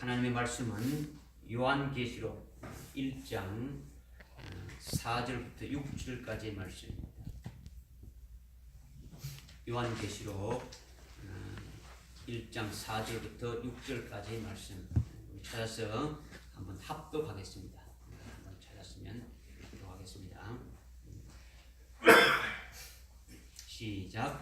하나님의 말씀은 요한계시록 1장 4절부터 6절까지의 말씀입니다. 요한계시록 1장 4절부터 6절까지의 말씀 찾아서 한번 합독하겠습니다. 한번 찾았으면 합독하겠습니다. 시작.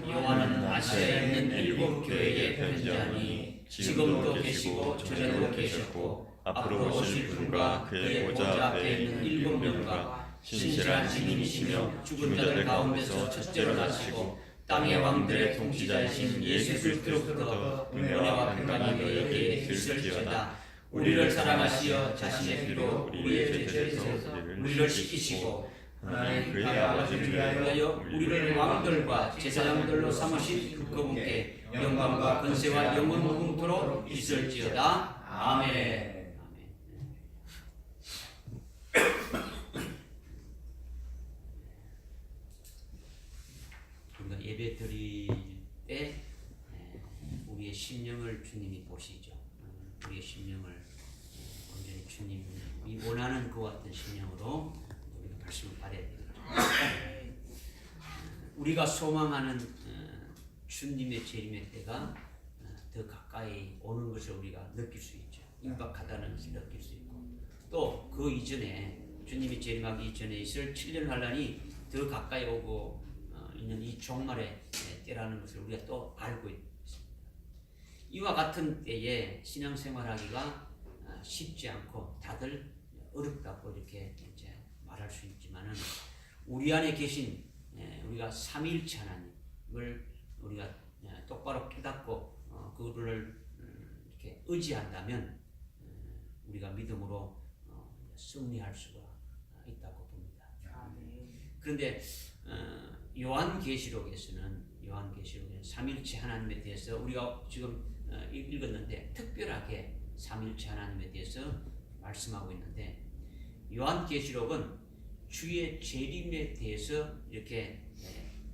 요한은 아시아에 있는 일곱 교회에 편지하니 지금도 계시고 전에도 계셨고 앞으로 오실 분과 그의 보좌 앞에 있는 일곱 명과 신실한 신임이시며 죽은 자들 가운데서 첫째로 나시고 땅의 왕들의 통치자이신 예수 그리스도로부터 은혜와 평강이 너희에게 있을지어다. 우리를 사랑하시어 자신의 피로 우리의 죄에서 우리를 씻기시고 하나님 그의 아버지를 위하여 우리를 왕들과 제사장들로 삼으신 그분께 영광과 권세와 영원토록 있을지어다. 아멘. 우리가 예배 드릴 때 우리의 심령을 주님이 보시죠. 우리의 심령을 완전히 주님이 원하는 그와 같은 심령으로 우리가 말씀을 받아야 됩니다. 우리가 소망하는 주님의 재림의 때가 더 가까이 오는 것을 우리가 느낄 수 있죠. 임박하다는 것을 느낄 수 있고 또 그 이전에 주님이 재림하기 이전에 있을 7년 환란이 더 가까이 오고 있는 이 종말의 때라는 것을 우리가 또 알고 있습니다. 이와 같은 때에 신앙생활하기가 쉽지 않고 다들 어렵다고 이렇게 이제 말할 수 있지만은 우리 안에 계신 우리가 삼위일체 하나님을 우리가 똑바로 깨닫고 그를 이렇게 의지한다면 우리가 믿음으로 승리할 수가 있다고 봅니다. 그런데 요한계시록에서는 삼위일체 하나님에 대해서 우리가 지금 읽었는데 특별하게 삼위일체 하나님에 대해서 말씀하고 있는데 요한계시록은 주의 재림에 대해서 이렇게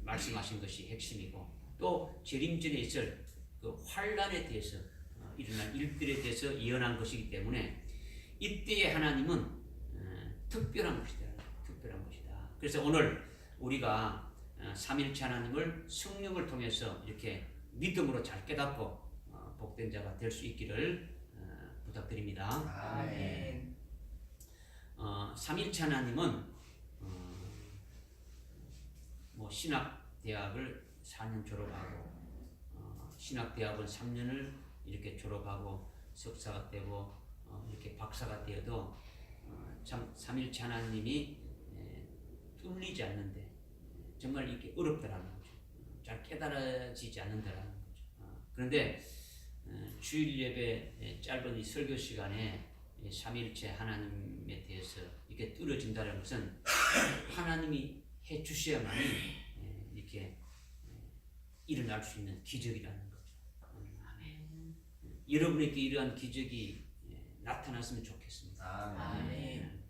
말씀하신 것이 핵심이고 또 재림 전에 있을 그 환란에 대해서 일어날 일들에 대해서 예언한 것이기 때문에 이때의 하나님은 특별한 것이다. 그래서 오늘 우리가 삼위일체 하나님을 성령을 통해서 이렇게 믿음으로 잘 깨닫고 복된 자가 될 수 있기를 부탁드립니다. 아멘. 삼위일체 하나님은 신학대학을 4년 졸업하고 신학대학은 3년을 이렇게 졸업하고 석사가 되고 이렇게 박사가 되어도 참 삼위일체 하나님이 뚫리지 않는데 정말 이렇게 어렵다라는 거죠. 잘 깨달아지지 않는다라는 거죠. 그런데 주일 예배 짧은 이 설교 시간에 삼위일체 하나님에 대해서 이렇게 뚫어진다는 것은 하나님이 해 주셔야만이 이렇게 일어날 수 있는 기적이라는 거죠. 아멘. 여러분에게 이러한 기적이 나타났으면 좋겠습니다. 아멘.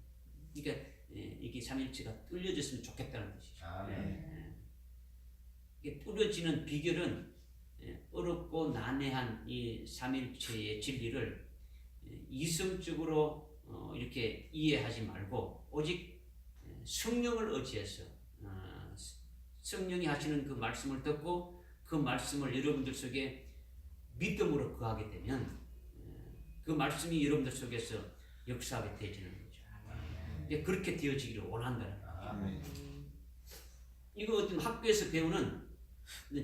그러니까 이게 삼위일체가 뚫려졌으면 좋겠다는 뜻이죠. 아멘. 이게 뚫어지는 비결은 어렵고 난해한 이 삼위일체의 진리를 이성적으로 이렇게 이해하지 말고 오직 성령을 의지해서 성령이 하시는 그 말씀을 듣고 그 말씀을 여러분들 속에 믿음으로 거하게 되면 그 말씀이 여러분들 속에서 역사하게 되어지는 거죠. 그렇게 되어지기를 원한다는 거죠. 이거 어떤 학교에서 배우는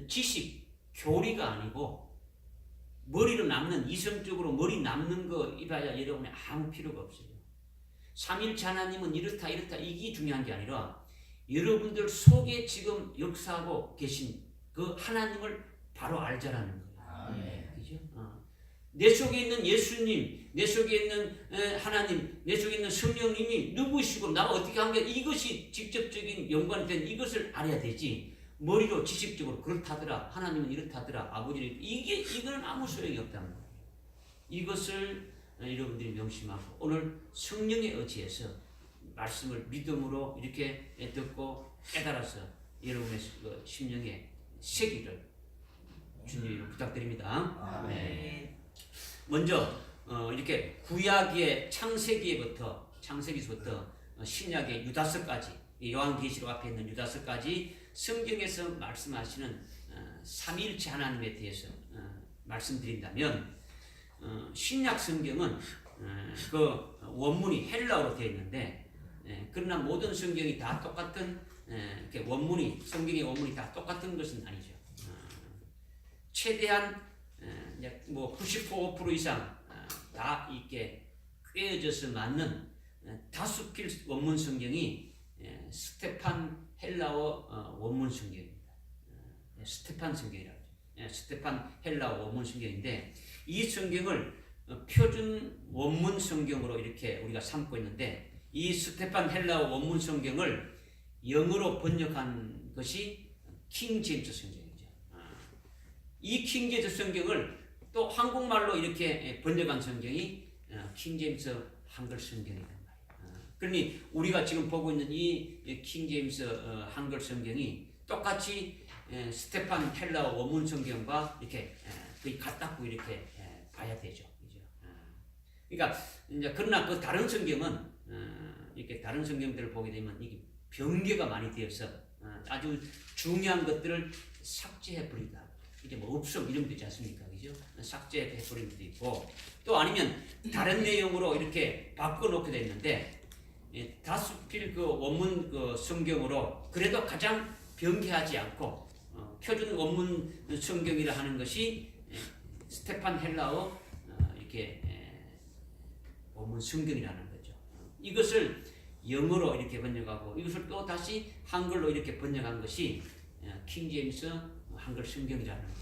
지식, 교리가 아니고 머리로 남는 이성적으로 머리 남는 거 이봐야 여러분이 아무 필요가 없어요. 삼위일체 하나님은 이렇다 이게 중요한 게 아니라 여러분들 속에 지금 역사하고 계신 그 하나님을 바로 알자라는 거예요. 그죠? 내 속에 있는 예수님, 내 속에 있는 하나님, 내 속에 있는 성령님이 누구시고 나가 어떻게 한 게 이것이 직접적인 연관이 된 이것을 알아야 되지. 머리로 지식적으로 그렇다더라, 하나님은 이렇다더라, 아버지는 이거는 아무 소용이 없다는 거예요. 이것을 여러분들이 명심하고 오늘 성령에 의지해서 말씀을 믿음으로 이렇게 듣고 깨달아서 여러분의 심령에 새기를 주님으로 부탁드립니다. 아멘. 먼저 이렇게 구약의 창세기부터 신약의 유다서까지, 요한계시록 앞에 있는 유다서까지 성경에서 말씀하시는 삼위일체 하나님에 대해서 말씀드린다면, 신약 성경은 그 원문이 헬라어로 되어 있는데, 그러나 모든 성경이 다 똑같은 이렇게 성경의 원문이 다 똑같은 것은 아니죠. 최대한 뭐 95% 이상 다 이렇게 꿰어져서 맞는 다수필 원문 성경이 스테판 헬라어 원문 성경입니다. 스테판 성경이라고 하죠. 스테판 헬라어 원문 성경인데, 이 성경을 표준 원문 성경으로 이렇게 우리가 삼고 있는데, 이 스테판 헬라어 원문 성경을 영어로 번역한 것이 킹 제임스 성경이죠. 이 킹 제임스 성경을 또 한국말로 이렇게 번역한 성경이 킹 제임스 한글 성경이란 말이에요. 그러니 우리가 지금 보고 있는 이 킹 제임스 한글 성경이 똑같이 스테판 헬라어 원문 성경과 이렇게 거의 같다고 이렇게 봐야 되죠. 그죠? 그러니까 이제 그러나 그 다른 성경은 이렇게 다른 성경들을 보게 되면 이게 변개가 많이 되어서 아주 중요한 것들을 삭제해 버린다. 이제 뭐 없음 이런 거 있지 않습니까? 그죠? 삭제해 버린 것도 있고, 또 아니면 다른 내용으로 이렇게 바꿔놓게 됐는데, 다수필 그 원문 그 성경으로 그래도 가장 변개하지 않고 표준 원문 성경이라 하는 것이 스테판 헬라어 이렇게 원문 성경이라는 거죠. 이것을 영어로 이렇게 번역하고 이것을 또 다시 한글로 이렇게 번역한 것이 킹 제임스 한글 성경이라는 거죠.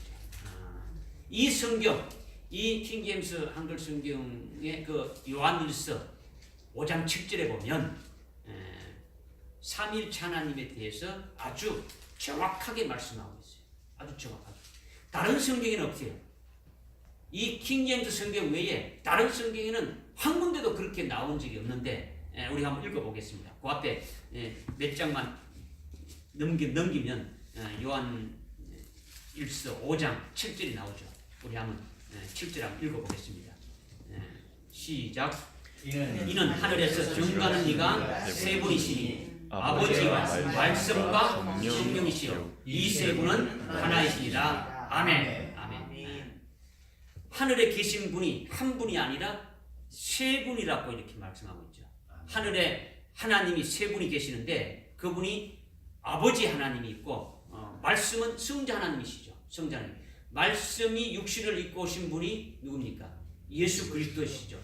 이 성경, 이 킹 제임스 한글 성경의 그 요한일서 5장 7절에 보면 삼위일체 하나님에 대해서 아주 정확하게 말씀하고 있어요. 아주 정확하게. 다른 성경에는 없어요. 이 킹 제임스 성경 외에 다른 성경에는 한 군데도 그렇게 나온 적이 없는데, 우리 한번 읽어보겠습니다. 그 앞에 몇 장만 넘기면 요한 1서 5장 7절이 나오죠. 우리 한번 7절 한번 읽어보겠습니다. 시작. 이는 하늘에서 증거하는 이가 세 분이시니 아버지와 말씀과 성령이시요 이 세 분은 하나이시니라. 아멘. 아멘. 하늘에 계신 분이 한 분이 아니라 세 분이라고 이렇게 말씀하고 있죠. 하늘에 하나님이 세 분이 계시는데, 그분이 아버지 하나님이 있고 말씀은 성자 하나님이시죠. 성자 하나님. 말씀이 육신을 입고 오신 분이 누굽니까? 예수 그리스도시죠.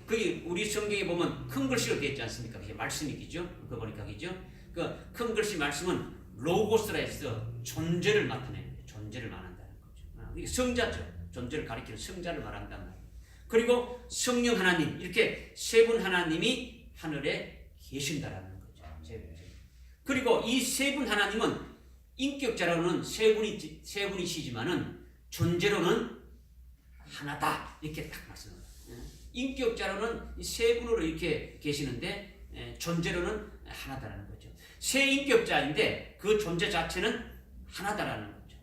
그 우리 성경에 보면 큰 글씨로 되어 있지 않습니까? 그게 말씀이죠. 그거 보니까 그죠? 그 큰 글씨 말씀은 로고스라 해서 존재를 나타내는 거예요. 존재를 말한다는 거죠. 이게 성자죠. 존재를 가리키는 성자를 말한단 말이에요. 그리고 성령 하나님, 이렇게 세 분 하나님이 하늘에 계신다라는 거죠. 그리고 이 세 분 하나님은 인격자로는 세 분이시지만은 존재로는 하나다, 이렇게 딱 말씀합니다. 인격자로는 세 분으로 이렇게 계시는데 존재로는 하나다라는 거죠. 세 인격자인데 그 존재 자체는 하나다라는 거죠.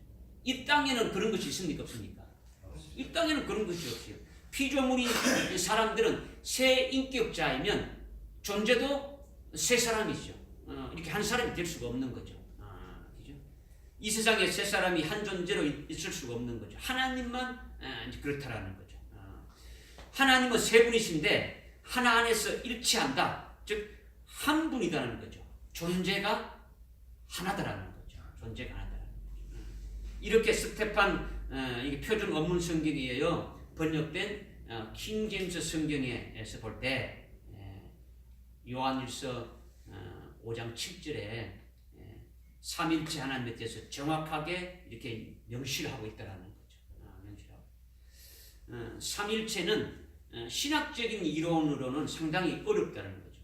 이 땅에는 그런 것이 있습니까? 없습니까? 이 땅에는 그런 것이 없어요. 피조물인 사람들은 세 인격자이면 존재도 세 사람이죠. 이렇게 한 사람이 될 수가 없는 거죠. 그죠? 이 세상에 세 사람이 한 존재로 있을 수가 없는 거죠. 하나님만 이제 그렇다라는 거죠. 하나님은 세 분이신데 하나 안에서 일치한다. 즉 한 분이다라는 거죠. 존재가 하나다라는 거죠. 존재가 하나다라는 거죠. 이렇게 스테판 이게 표준 원문 성경이에요. 번역된 킹 제임스 성경에서 볼 때 요한일서 5장 7절에 삼일체 하나님에 대해서 정확하게 이렇게 명시하고 있다라는 거죠. 명시하고. 삼일체는 신학적인 이론으로는 상당히 어렵다는 거죠.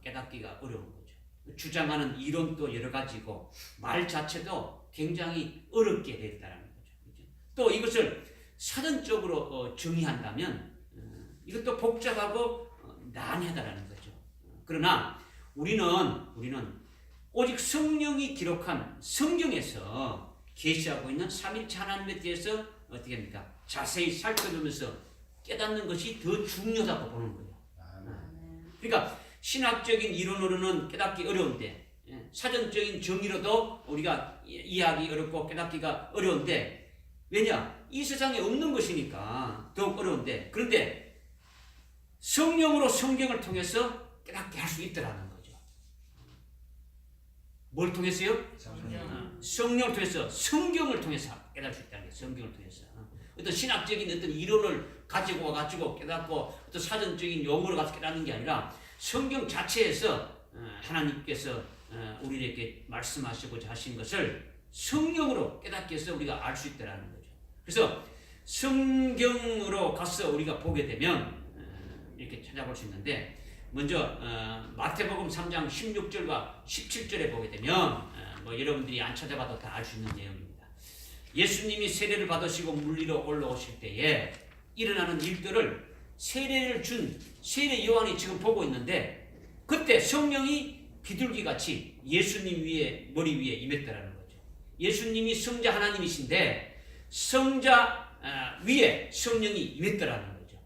깨닫기가 어려운 거죠. 주장하는 이론도 여러 가지고 말 자체도 굉장히 어렵게 되어 있다는 거죠. 또 이것을 사전적으로 정의한다면 이것도 복잡하고 난해하다는 거죠. 그러나 우리는 오직 성령이 기록한 성경에서 계시하고 있는 삼일체 하나님에 대해서 어떻게 합니까? 자세히 살펴보면서 깨닫는 것이 더 중요하다고 보는 거예요. 아멘. 그러니까 신학적인 이론으로는 깨닫기 어려운데 사전적인 정의로도 우리가 이해하기 어렵고 깨닫기가 어려운데 왜냐? 이 세상에 없는 것이니까 더욱 어려운데 그런데 성령으로 성경을 통해서 깨닫게 할 수 있더라는 거죠. 뭘 통해서요? 성령을 통해서 성경을 통해서 깨달을 수 있다는 거예요. 성경을 통해서 어떤 신학적인 어떤 이론을 가지고 와가지고 깨닫고 어떤 사전적인 용어를 가지고 깨닫는 게 아니라 성경 자체에서 하나님께서 우리에게 말씀하시고자 하신 것을 성령으로 깨닫게 해서 우리가 알 수 있다는 거죠. 그래서 성경으로 가서 우리가 보게 되면 이렇게 찾아볼 수 있는데 먼저 마태복음 3장 16절과 17절에 보게 되면 뭐 여러분들이 안 찾아봐도 다 알 수 있는 내용입니다. 예수님이 세례를 받으시고 물 위로 올라오실 때에 일어나는 일들을 세례를 준 세례 요한이 지금 보고 있는데 그때 성령이 비둘기같이 예수님 위에 머리 위에 임했다라는 거죠. 예수님이 성자 하나님이신데 성자 위에 성령이 임했다라는 거죠.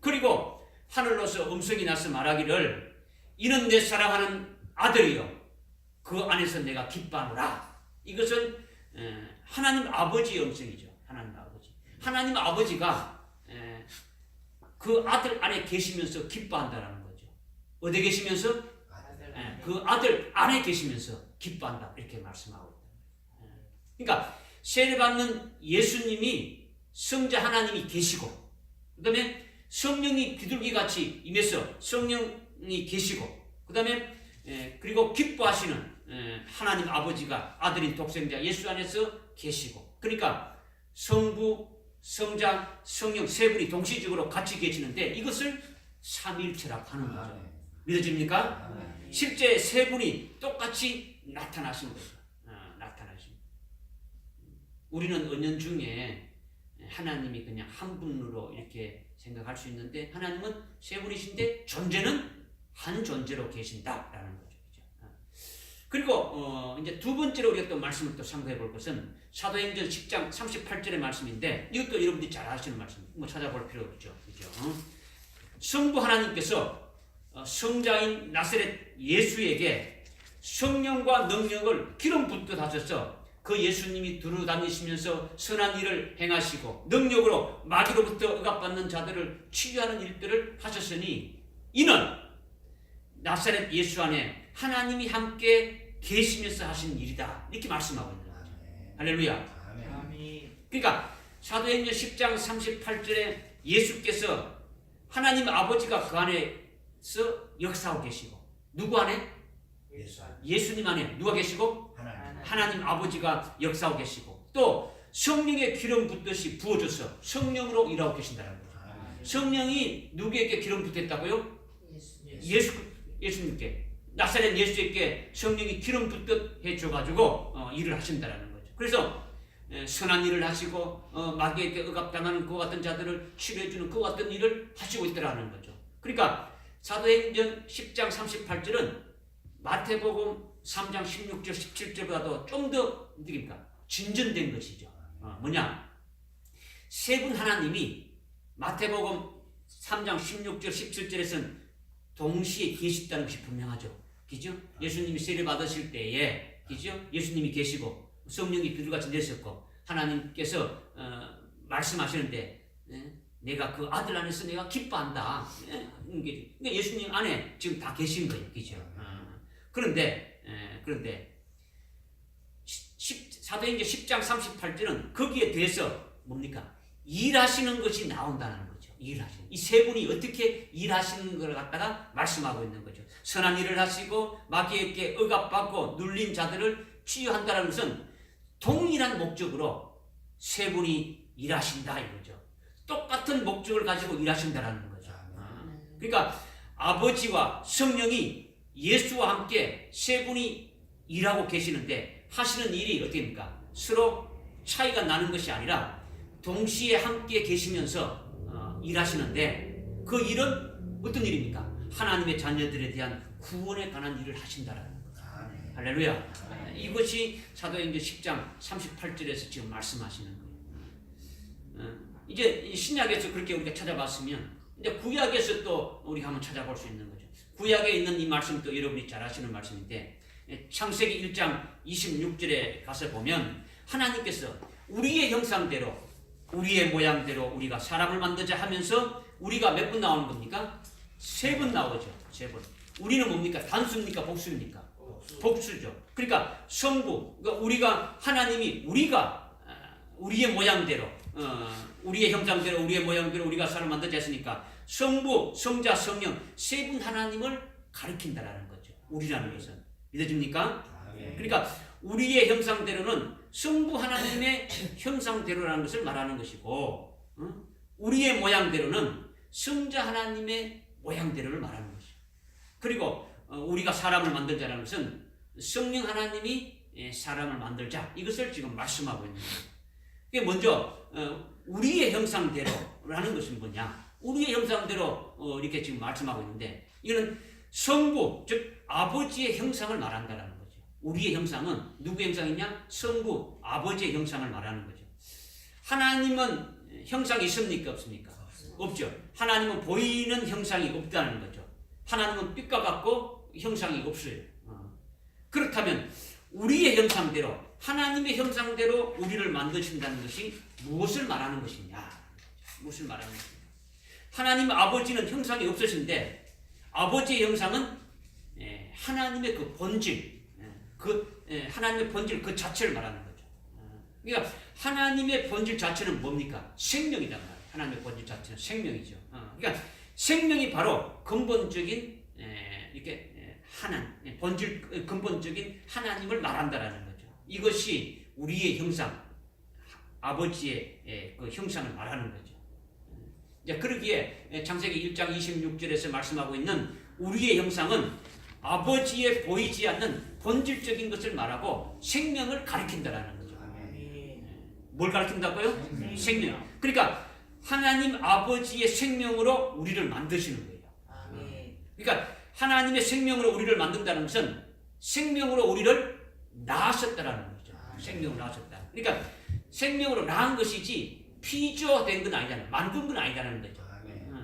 그리고 하늘로서 음성이 나서 말하기를 이는 내 사랑하는 아들이요 그 안에서 내가 기뻐하노라. 이것은 하나님 아버지의 음성이죠. 하나님 아버지가 그 아들 안에 계시면서 기뻐한다라는 거죠. 어디 계시면서? 그 아들 안에 계시면서 기뻐한다 이렇게 말씀하고 있다. 그러니까 세례받는 예수님이 성자 하나님이 계시고 그 다음에 성령이 비둘기같이 임해서 성령이 계시고 그 다음에 그리고 기뻐하시는 하나님 아버지가 아들인 독생자 예수 안에서 계시고 그러니까 성부, 성자, 성령 세 분이 동시적으로 같이 계시는데 이것을 삼위일체라고 하는 거죠. 믿어집니까? 실제 세 분이 똑같이 나타나시는 거죠. 나타나시는. 우리는 은연중에 하나님이 그냥 한 분으로 이렇게 생각할 수 있는데 하나님은 세 분이신데 존재는 한 존재로 계신다라는 거죠. 그리고 이제 두 번째로 우리가 또 말씀을 또 상고해 볼 것은 사도행전 10장 38절의 말씀인데 이것도 여러분들이 잘 아시는 말씀, 뭐 찾아볼 필요 없죠. 그죠? 성부 하나님께서 성자인 나사렛 예수에게 성령과 능력을 기름 붓듯 하셔서 그 예수님이 두루 다니시면서 선한 일을 행하시고 능력으로 마귀로부터 억압받는 자들을 치유하는 일들을 하셨으니 이는 나사렛 예수 안에 하나님이 함께 계시면서 하신 일이다 이렇게 말씀하고 있는 거죠. 할렐루야. 그러니까 사도행전 10장 38절에 예수께서 하나님 아버지가 그 안에서 역사하고 계시고 누구 안에? 예수님 안에 누가 계시고? 하나님 아버지가 역사하고 계시고 또 성령의 기름 붓듯이 부어줘서 성령으로 일하고 계신다는 거죠. 성령이 누구에게 기름 붓겠다고요? 예수님께 나사렛 예수에게 성령이 기름 붓듯 해줘가지고 일을 하신다는 거죠. 그래서 선한 일을 하시고 마귀에게 억압당하는 그와 같은 자들을 치료해주는 그와 같은 일을 하시고 있더라는 거죠. 그러니까 사도행전 10장 38절은 마태복음 3장 16절 17절보다도 좀 더 진전된 것이죠. 뭐냐? 세 분 하나님이 마태복음 3장 16절 17절에서는 동시에 계시다는 것이 분명하죠. 그죠? 예수님이 세례 받으실 때에 그죠? 예수님이 계시고 성령이 비둘기같이 내셨고 하나님께서 말씀하시는데 내가 그 아들 안에서 내가 기뻐한다. 그러니까 예수님 안에 지금 다 계신 거예요. 그죠? 그런데 사도행전 10장 38절은 거기에 대해서 뭡니까? 일하시는 것이 나온다는 거죠. 일하시는. 이 세 분이 어떻게 일하시는 걸 갖다가 말씀하고 있는 거죠. 선한 일을 하시고 마귀에게 억압받고 눌린 자들을 치유한다는 것은 동일한 목적으로 세 분이 일하신다 이거죠. 똑같은 목적을 가지고 일하신다는 거죠. 그러니까 아버지와 성령이 예수와 함께 세 분이 일하고 계시는데 하시는 일이 어떻습니까? 서로 차이가 나는 것이 아니라 동시에 함께 계시면서 일하시는데 그 일은 어떤 일입니까? 하나님의 자녀들에 대한 구원에 관한 일을 하신다라는 거죠. 할렐루야. 이것이 사도행전 10장 38절에서 지금 말씀하시는 거예요. 이제 이 신약에서 그렇게 우리가 찾아봤으면 이제 구약에서 또 우리가 한번 찾아볼 수 있는 거죠. 구약에 있는 이 말씀도 여러분이 잘 아시는 말씀인데 창세기 1장 26절에 가서 보면 하나님께서 우리의 형상대로 우리의 모양대로 우리가 사람을 만들자 하면서 우리가 몇 번 나오는 겁니까? 3번 나오죠. 3번. 우리는 뭡니까? 단수입니까? 복수입니까? 복수죠. 그러니까 성부, 그러니까 우리가 하나님이 우리가 우리의 모양대로 우리의 형상대로 우리의 모양대로 우리가 사람을 만들자 했으니까 성부, 성자, 성령 3분 하나님을 가리킨다라는 거죠. 우리라는 것은 믿어집니까? 그러니까 우리의 형상대로는 성부 하나님의 형상대로라는 것을 말하는 것이고 우리의 모양대로는 성자 하나님의 모양대로를 말하는 것이죠. 그리고 우리가 사람을 만들자는 것은 성령 하나님이 사람을 만들자 이것을 지금 말씀하고 있는 거예요. 이게 먼저 우리의 형상대로라는 것은 뭐냐? 우리의 형상대로 이렇게 지금 말씀하고 있는데 이거는 성부 즉 아버지의 형상을 말한다라는 거죠. 우리의 형상은 누구의 형상이냐? 성부 아버지의 형상을 말하는 거죠. 하나님은 형상이 있습니까? 없습니까? 없죠. 하나님은 보이는 형상이 없다는 거죠. 하나님은 빛과 같고 형상이 없어요. 그렇다면 우리의 형상대로 하나님의 형상대로 우리를 만드신다는 것이 무엇을 말하는 것이냐? 무엇을 말하는 것이냐? 하나님 아버지는 형상이 없으신데 아버지의 형상은 하나님의 그 본질, 하나님의 본질 그 자체를 말하는 거죠. 그러니까 하나님의 본질 자체는 뭡니까? 생명이란 말이에요. 하나님의 본질 자체는 생명이죠. 그러니까 생명이 바로 근본적인 이렇게 본질 근본적인 하나님을 말한다라는 거죠. 이것이 우리의 형상, 아버지의 그 형상을 말하는 거죠. 이제 그러기에 창세기 1장 26절에서 말씀하고 있는 우리의 형상은 아버지의 보이지 않는 본질적인 것을 말하고 생명을 가리킨다라는 거죠. 뭘 가리킨다고요? 생명. 그러니까 하나님 아버지의 생명으로 우리를 만드시는 거예요. 그러니까 하나님의 생명으로 우리를 만든다는 것은 생명으로 우리를 낳으셨다라는 거죠. 생명으로 낳으셨다. 그러니까 생명으로 낳은 것이지 피조된 건 아니잖아요. 만든 건 아니다라는 거죠.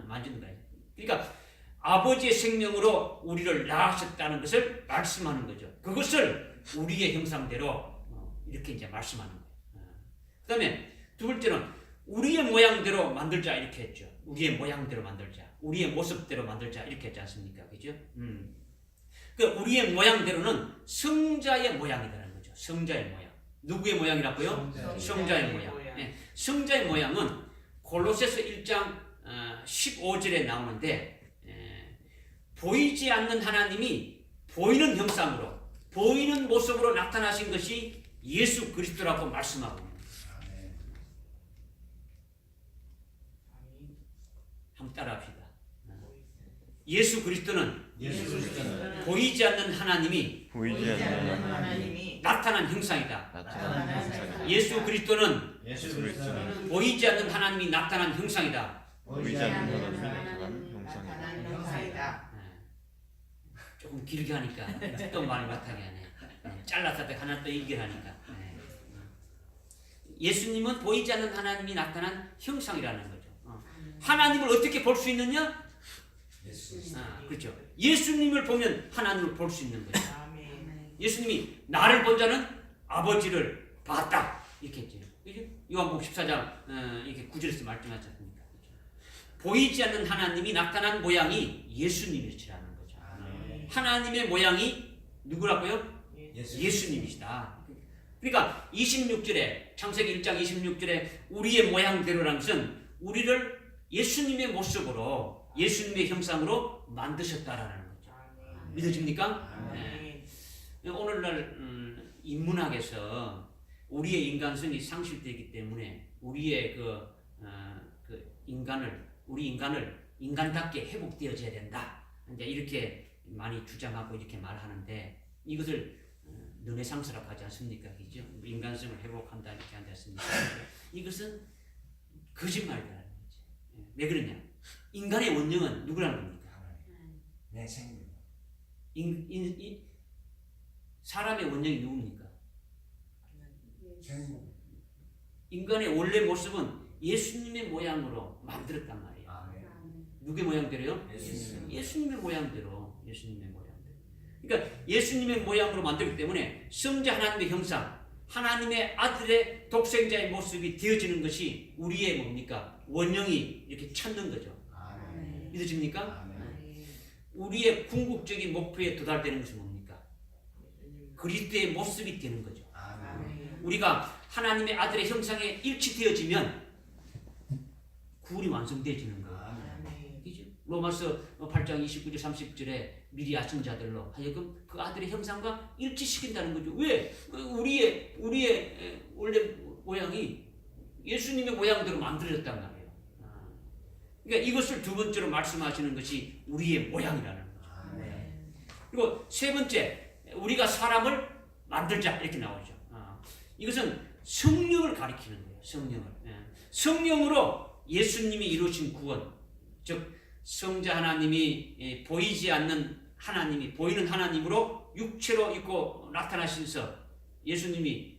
만든 건 아니죠. 그러니까 아버지의 생명으로 우리를 낳으셨다는 것을 말씀하는 거죠. 그것을 우리의 형상대로 이렇게 이제 말씀하는 거예요. 그 다음에 두 번째는 우리의 모양대로 만들자 이렇게 했죠. 우리의 모양대로 만들자. 우리의 모습대로 만들자 이렇게 했지 않습니까? 그죠? 그 우리의 모양대로는 성자의 모양이라는 거죠. 성자의 모양. 누구의 모양이라고요? 성자의 모양. 네. 성자의 모양은 골로새서 1장 15절에 나오는데 보이지 않는 하나님이 보이는 형상으로 보이는 모습으로 나타나신 것이 예수 그리스도라고 말씀하고 있습니다. 한번 따라합시다. 예수 그리스도는 보이지 않는 하나님이 나타난 형상이다. 예수 그리스도는 보이지 않는 하나님이 나타난 형상이다. 조금 길게 하니까 또 말 못하게 하네. 잘라서 하나 또 얘기하니까. 예수님은 보이지 않는 하나님이 나타난 형상이라는 거죠. 하나님을 어떻게 볼 수 있느냐? 그렇죠. 예수님을 보면 하나님을 볼 수 있는 거죠. 예수님이 나를 본 자는 아버지를 봤다 이렇게 했죠. 요한복음 14장 이렇게 9절에서 말씀하지 않습니까? 보이지 않는 하나님이 나타난 모양이 예수님이시라는 거죠. 하나님의 모양이 누구라고요? 예수님이시다. 그러니까 26절에 창세기 1장 26절에 우리의 모양대로라는 것은 우리를 예수님의 모습으로 예수님의 형상으로 만드셨다라는 거죠. 믿어집니까? 네. 오늘날 인문학에서 우리의 인간성이 상실되기 때문에 우리의 우리 인간을 인간답게 회복되어져야 된다. 이제 이렇게 많이 주장하고 이렇게 말하는데 이것을 르네상스라고 하지 않습니까? 그죠? 인간성을 회복한다 이렇게 하지 않습니까? 이것은 거짓말이라는 거죠. 왜 그러냐? 인간의 원령은 누구라는 겁니까? 내 생명. 사람의 원령이 누굽니까? 생명. 인간의 원래 모습은 예수님의 모양으로 만들었단 말이에요. 아멘. 누구의 모양대로요? 예수님의 모양대로. 예수님의 모양대로. 그러니까 예수님의 모양으로 만들기 때문에 성자 하나님의 형상, 하나님의 아들의 독생자의 모습이 되어지는 것이 우리의 뭡니까? 원형이 이렇게 찾는 거죠. 아멘. 믿으십니까? 아멘. 우리의 궁극적인 목표에 도달되는 것이 뭡니까? 그리스도의 모습이 되는 거죠. 아멘. 우리가 하나님의 아들의 형상에 일치되어지면 구원이 완성되어지는 거예요. 아멘. 그죠? 로마서 8장 29절 30절에 미리 아신 자들로 하여금 그 아들의 형상과 일치시킨다는 거죠. 왜? 우리의 원래 모양이 예수님의 모양대로 만들어졌단 말이에요. 그러니까 이것을 두 번째로 말씀하시는 것이 우리의 모양이라는 거죠. 아멘. 그리고 세 번째, 우리가 사람을 만들자 이렇게 나오죠. 이것은 성령을 가리키는 거예요. 성령을. 성령으로 예수님이 이루신 구원, 즉 성자 하나님이 보이지 않는 하나님이 보이는 하나님으로 육체로 있고 나타나셔서 예수님이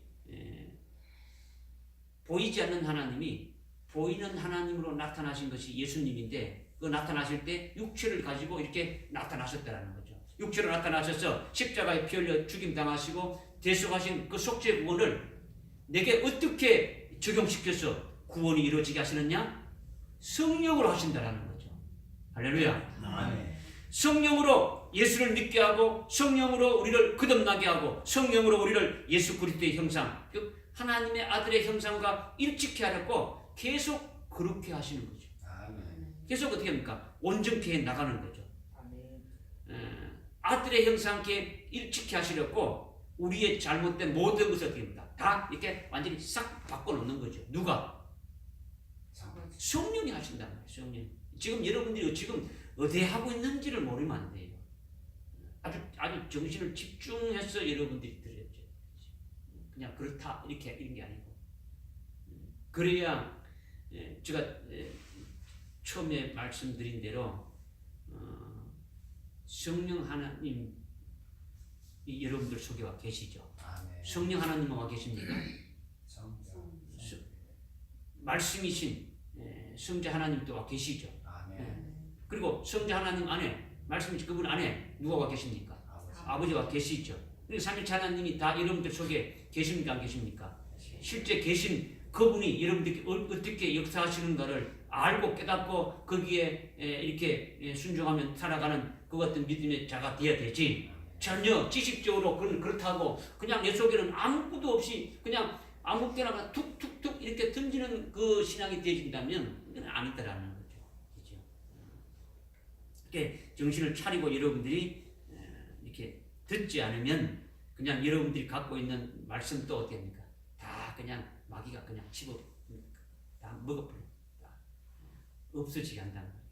보이지 않는 하나님이 보이는 하나님으로 나타나신 것이 예수님인데 그 나타나실 때 육체를 가지고 이렇게 나타나셨다는 거죠. 육체로 나타나셔서 십자가에 피 흘려 죽임 당하시고 대속하신 그 속죄 구원을 내게 어떻게 적용시켜서 구원이 이루어지게 하시느냐? 성령으로 하신다라는 거죠. 할렐루야. 아멘. 성령으로 예수를 믿게 하고 성령으로 우리를 거듭나게 하고 성령으로 우리를 예수 그리스도의 형상, 즉 하나님의 아들의 형상과 일치케 하려고 계속 그렇게 하시는 거죠. 아멘. 계속 어떻게 합니까? 온전케 해 나가는 거죠. 아들의 형상께 일치케 하시려고 우리의 잘못된 모든 것을 어떻게 합니까? 다 이렇게 완전히 싹 바꿔놓는 거죠. 누가? 성령이 하신단 말이에요. 성령. 지금 여러분들이 지금 어디에 하고 있는지를 모르면 안 돼요. 아주 정신을 집중해서 여러분들이 들었죠. 그냥 그렇다 이렇게 이런 게 아니고. 그래야 제가 처음에 말씀드린 대로 성령 하나님 여러분들 속에 와 계시죠. 아멘. 성령 하나님 와 계십니까? 성령. 말씀이신 성자 하나님도 와 계시죠. 아멘. 그리고 성자 하나님 안에 말씀이신 그분 안에 누가 와 계십니까? 아버지가 계시죠. 그리고 삼위일체 하나님이 다 여러분들 속에 계십니까? 안 계십니까? 실제 계신 그분이 여러분들께 어떻게 역사하시는가를 알고 깨닫고 거기에 이렇게 순종하면 살아가는 그 같은 믿음의 자가 되어야 되지. 전혀 지식적으로 그렇다고 그냥 내 속에는 아무것도 없이 그냥 아무 때나 툭툭툭 이렇게 던지는 그 신앙이 되어진다면 그건 아니다라는 거죠. 그렇죠? 이렇게 정신을 차리고 여러분들이 이렇게 듣지 않으면 그냥 여러분들이 갖고 있는 말씀도 어떻게 합니까? 다 그냥 마귀가 그냥 집어 다 먹어버려. 없어지게 한다는 거예요.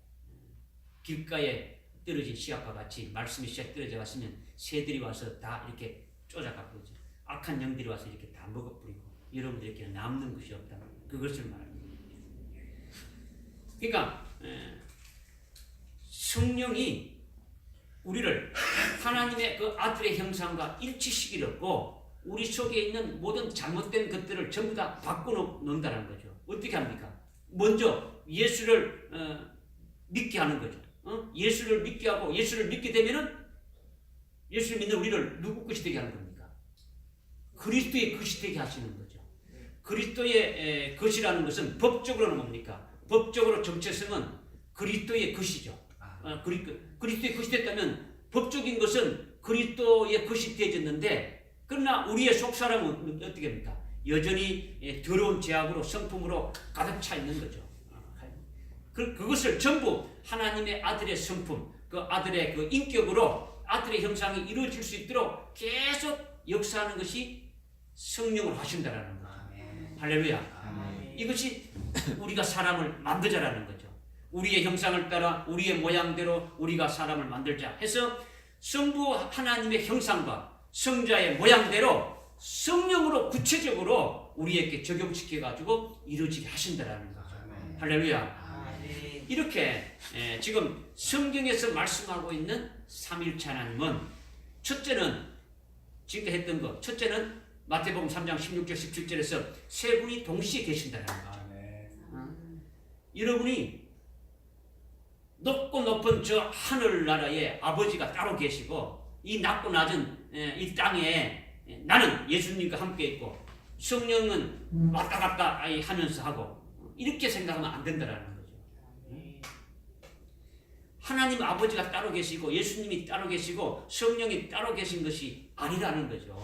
길가에 떨어진 씨앗과 같이 말씀이 씨앗 떨어져 갔으면 새들이 와서 다 이렇게 쫓아가고 악한 영들이 와서 이렇게 다 먹어버리고 여러분들에게 남는 것이 없다. 그것을 말합니다. 그러니까 성령이 우리를 하나님의 그 아들의 형상과 일치시키려고 우리 속에 있는 모든 잘못된 것들을 전부 다 바꿔놓는다는 거죠. 어떻게 합니까? 먼저 예수를 믿게 하는 거죠. 예수를 믿게 하고 예수를 믿게 되면은 예수를 믿는 우리를 누구 것이 되게 하는 겁니까? 그리스도의 것이 되게 하시는 거죠. 그리스도의 것이라는 것은 법적으로는 뭡니까? 법적으로 정체성은 그리스도의 것이죠. 그리스도의 것이 됐다면 법적인 것은 그리스도의 것이 되어졌는데 그러나 우리의 속사람은 어떻게 합니까? 여전히 더러운 죄악으로 성품으로 가득 차 있는 거죠. 그것을 전부 하나님의 아들의 성품, 그 아들의 그 인격으로 아들의 형상이 이루어질 수 있도록 계속 역사하는 것이 성령을 하신다라는 거죠. 할렐루야. 이것이 우리가 사람을 만들자라는 거죠. 우리의 형상을 따라 우리의 모양대로 우리가 사람을 만들자 해서 성부 하나님의 형상과 성자의 모양대로 성령으로 구체적으로 우리에게 적용시켜가지고 이루어지게 하신다라는 거죠. 할렐루야. 이렇게 지금 성경에서 말씀하고 있는 삼위일체 하나님은 첫째는 지금까지 했던 것, 첫째는 마태복음 3장 16절 17절에서 세 분이 동시에 계신다는 거죠. 여러분이 높고 높은 저 하늘나라에 아버지가 따로 계시고 이 낮고 낮은 이 땅에 나는 예수님과 함께 있고 성령은 왔다 갔다 하면서 하고 이렇게 생각하면 안 된다라는 거죠. 하나님 아버지가 따로 계시고 예수님이 따로 계시고 성령이 따로 계신 것이 아니라는 거죠.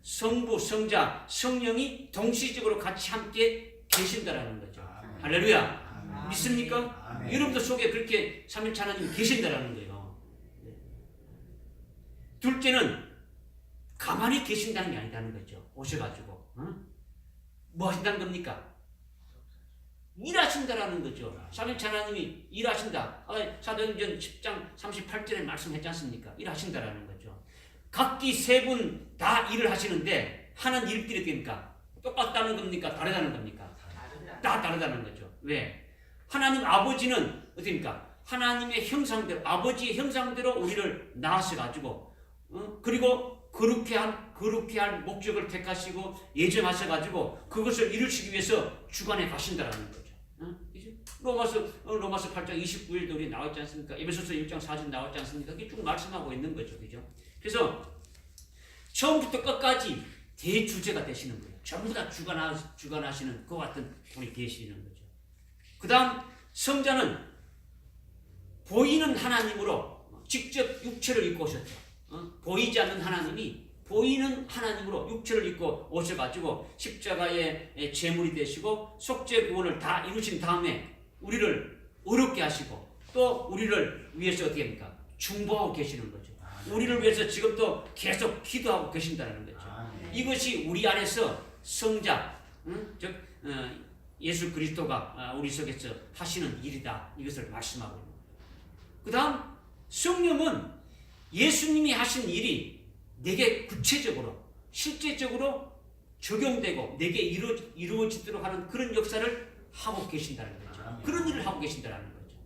성부, 성자, 성령이 동시적으로 같이 함께 계신다라는 거죠. 할렐루야. 믿습니까? 여러분들 속에 그렇게 삼위일체 하나님이 계신다라는 거예요. 둘째는 가만히 계신다는 게 아니라는 거죠. 오셔가지고 뭐 하신다는 겁니까? 일하신다라는 거죠. 삼위일체 하나님이 일하신다. 사도행전 10장 38절에 말씀했지 않습니까? 일하신다라는 거죠. 각기 세 분 다 일을 하시는데 하는 일들이 됩니까? 똑같다는 겁니까? 다르다는 겁니까? 다 다르다는 거죠. 왜? 하나님 아버지는 어떻습니까? 하나님의 형상대로 아버지의 형상대로 우리를 낳으셔가지고 그리고 거룩해 할 목적을 택하시고 예정하셔가지고 그것을 이루시기 위해서 주관해 가신다라는 거죠. 로마서 8장 29일도 우리 나왔지 않습니까? 에베소서 1장 4절 나왔지 않습니까? 그게 쭉 말씀하고 있는 거죠. 그죠? 그래서 처음부터 끝까지 대주제가 되시는 거예요. 전부 다 주관하시는 그 같은 분이 계시는 거죠. 그 다음 성자는 보이는 하나님으로 직접 육체를 입고 오셨죠. 보이지 않는 하나님이 보이는 하나님으로 육체를 입고 오셔가지고 십자가의 제물이 되시고 속죄 구원을 다 이루신 다음에 우리를 의롭게 하시고 또 우리를 위해서 어떻게 합니까? 중보하고 계시는 거죠. 우리를 위해서 지금도 계속 기도하고 계신다는 거죠. 이것이 우리 안에서 성자, 즉 예수 그리스도가 우리 속에서 하시는 일이다. 이것을 말씀하고 있는 거예요. 그 다음 성령은 예수님이 하신 일이 내게 구체적으로 실제적으로 적용되고 내게 이루어지도록 하는 그런 역사를 하고 계신다는 거죠. 그런 일을 하고 계신다는 거죠.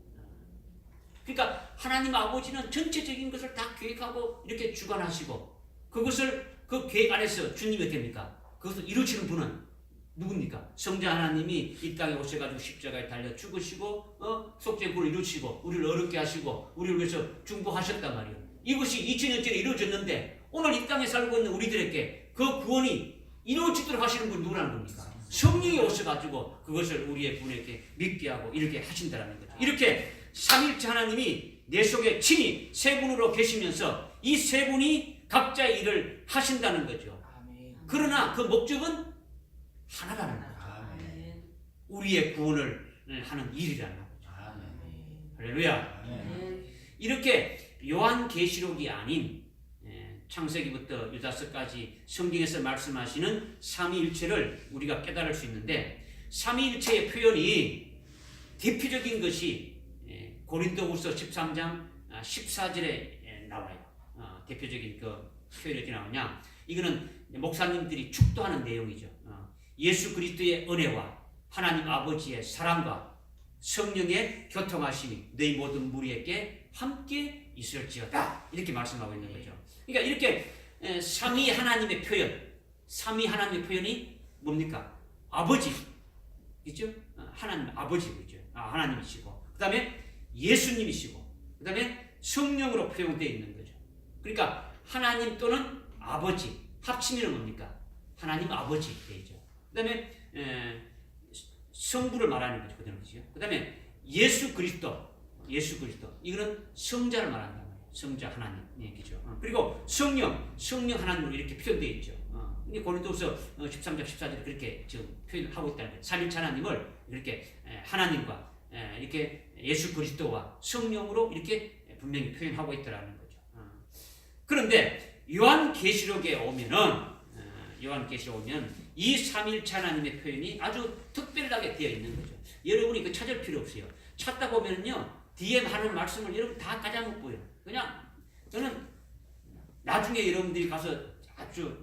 그러니까 하나님 아버지는 전체적인 것을 다 계획하고 이렇게 주관하시고 그것을 그 계획 안에서 주님이 됩니까? 그것을 이루시는 분은 누굽니까? 성자 하나님이 이 땅에 오셔가지고 십자가에 달려 죽으시고 속죄구를 이루시고 우리를 어렵게 하시고 우리를 위해서 중보하셨단 말이에요. 이것이 2000년 전에 이루어졌는데 오늘 이 땅에 살고 있는 우리들에게 그 구원이 이루어지도록 하시는 분이 누구라는 겁니까? 성령이 오셔가지고 그것을 우리의 분에게 믿게 하고 이렇게 하신다는 거죠. 이렇게 삼위일체 하나님이 내 속에 친히 세 분으로 계시면서 이 세 분이 각자의 일을 하신다는 거죠. 그러나 그 목적은 하나라는 거죠. 우리의 구원을 하는 일이라는 거죠. 할렐루야. 이렇게 요한계시록이 아닌 창세기부터 유다서까지 성경에서 말씀하시는 삼위일체를 우리가 깨달을 수 있는데 삼위일체의 표현이 대표적인 것이 고린도후서 13장 14절에 나와요. 대표적인 그 표현이 어떻게 나오냐? 이거는 목사님들이 축도하는 내용이죠. 예수 그리스도의 은혜와 하나님 아버지의 사랑과 성령의 교통하심이 너희 모든 무리에게 함께 있을지어다. 이렇게 말씀하고 있는 거죠. 그러니까 이렇게 삼위 하나님의 표현이 뭡니까? 아버지, 있죠? 하나님 아버지죠. 하나님이시고, 그 다음에 예수님이시고, 그 다음에 성령으로 표현되어 있는 거죠. 그러니까 하나님 또는 아버지 합치면 뭡니까? 하나님 아버지 되죠. 그 다음에 성부를 말하는 거죠. 그 다음에 예수 그리스도 이거는 성자를 말한단 말이에요. 성자 하나님 얘기죠. 그리고 성령 하나님으로 이렇게 표현되어 있죠. 고린도후서 13장 14절에 그렇게 지금 표현하고 있다는 거예요. 삼위일체 하나님을 이렇게 하나님과 이렇게 예수 그리스도와 성령으로 이렇게 분명히 표현하고 있다는 거죠. 그런데 요한계시록에 오면 이 삼위일체 하나님의 표현이 아주 특별하게 되어 있는 거죠. 여러분이 그 찾을 필요 없어요. 찾다 보면요 뒤에 하는 말씀을 여러분 다 까자먹고요. 그냥 저는 나중에 여러분들이 가서 아주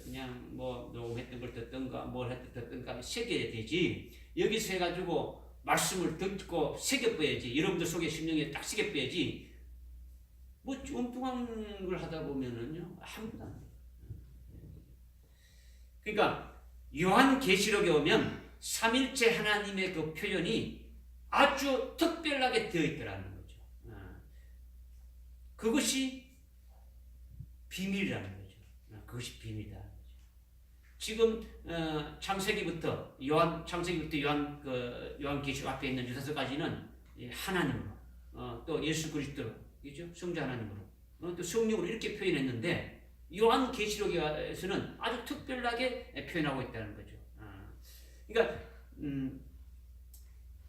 그냥 뭐 녹음했던 걸 듣든가 뭘 듣든가 새겨야 되지. 여기서 해가지고 말씀을 듣고 새겨봐야지. 여러분들 속에 심령에 딱 새겨봐야지. 뭐 엉뚱한 걸 하다 보면은요 아무것도 안 돼요. 그러니까 요한계시록에 오면 삼일체 하나님의 그 표현이 아주 특별하게 되어 있더라는 거죠. 그것이 비밀이라는 거죠. 그것이 비밀이다. 지금 창세기부터 요한계시록 앞에 있는 유다서까지는 하나님으로 또 예수 그리스도로 그죠? 성자 하나님으로 또 성령으로 이렇게 표현했는데 요한계시록에서는 아주 특별하게 표현하고 있다는 거죠. 그러니까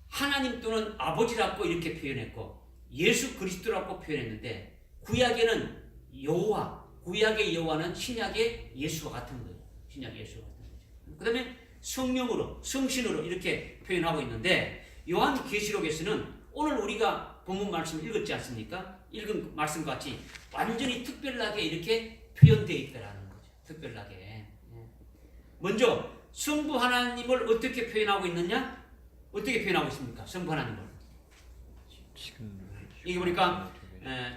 하나님 또는 아버지라고 이렇게 표현했고 예수 그리스도라고 표현했는데 구약에는 여호와, 구약의 여호와는 신약의 예수와 같은 거예요. 신약의 예수와 같은 거죠. 그 다음에 성령으로, 성신으로 이렇게 표현하고 있는데 요한계시록에서는 오늘 우리가 본문 말씀을 읽었지 않습니까? 읽은 말씀 같이 완전히 특별하게 이렇게 표현되어 있다는 거죠. 특별하게. 먼저 성부 하나님을 어떻게 표현하고 있느냐? 어떻게 표현하고 있습니까? 성부 하나님을. 여기 보니까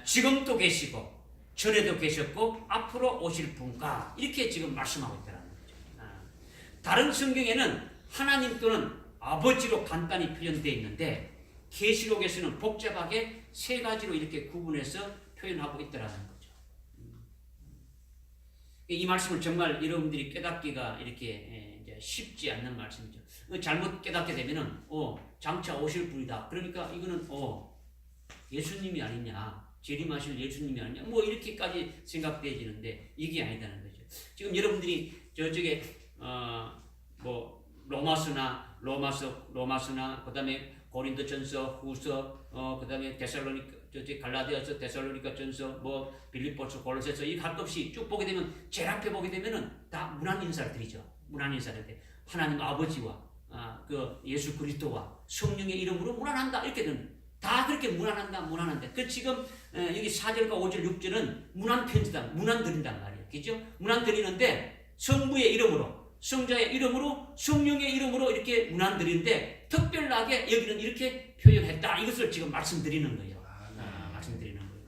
지금도 계시고 전에도 계셨고 앞으로 오실 분과 이렇게 지금 말씀하고 있다는 거죠. 다른 성경에는 하나님 또는 아버지로 간단히 표현되어 있는데 계시록에서는 복잡하게 세 가지로 이렇게 구분해서 표현하고 있다는 거죠. 이 말씀을 정말 여러분들이 깨닫기가 이렇게 이제 쉽지 않는 말씀이죠. 잘못 깨닫게 되면은 장차 오실 분이다. 그러니까 이거는 예수님이 아니냐, 재림하실 예수님이 아니냐, 뭐 이렇게까지 생각되어지는데 이게 아니다는 거죠. 지금 여러분들이 저쪽에 뭐 로마서나 그다음에 고린도전서, 후서, 그다음에 데살로니가, 갈라디아서, 데살로니가 전서, 뭐 빌립보서, 골로새서 이 할 것 없이 쭉 보게 되면 제일 앞에 보게 되면은 다 문안 인사를 드리죠. 문안 인사를 때 하나님 아버지와 그 예수 그리스도와 성령의 이름으로 문안한다 이렇게 되는. 다 그렇게 문안한다. 그 지금 여기 4절과 5절, 6절은 문안 편지다, 문안 드린단 말이에요. 그죠? 문안 드리는데 성부의 이름으로, 성자의 이름으로, 성령의 이름으로 이렇게 문안 드리는데 특별하게 여기는 이렇게 표현했다. 이것을 지금 말씀드리는 거예요. 말씀드리는 거예요.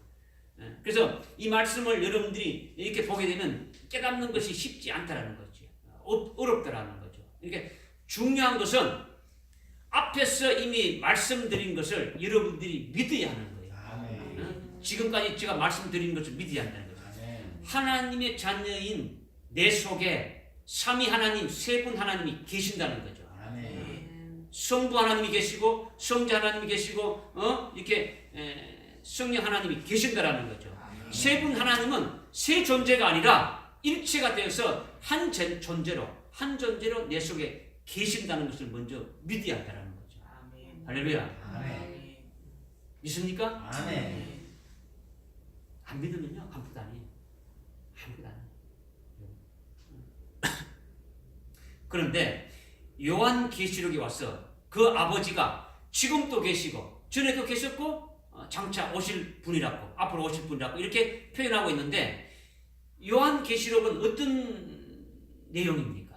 그래서 이 말씀을 여러분들이 이렇게 보게 되면 깨닫는 것이 쉽지 않다라는 거죠. 어렵다라는 거죠. 그러니까 중요한 것은 앞에서 이미 말씀드린 것을 여러분들이 믿어야 하는 거예요. 지금까지 제가 말씀드린 것을 믿어야 한다는 거죠. 하나님의 자녀인 내 속에 삼위 하나님, 세 분 하나님이 계신다는 거죠. 성부 하나님이 계시고 성자 하나님이 계시고 이렇게 성령 하나님이 계신다라는 거죠. 세 분 하나님은 세 존재가 아니라 일체가 되어서 한 존재로 내 속에 계신다는 것을 먼저 믿어야 한다는 거죠. 할렐루야. 믿습니까? 안 믿으면요 아무것도 아니에요. 아무것도 아니에요. 그런데 요한계시록에 와서 그 아버지가 지금도 계시고 전에도 계셨고 장차 오실 분이라고, 앞으로 오실 분이라고 이렇게 표현하고 있는데 요한계시록은 어떤 내용입니까?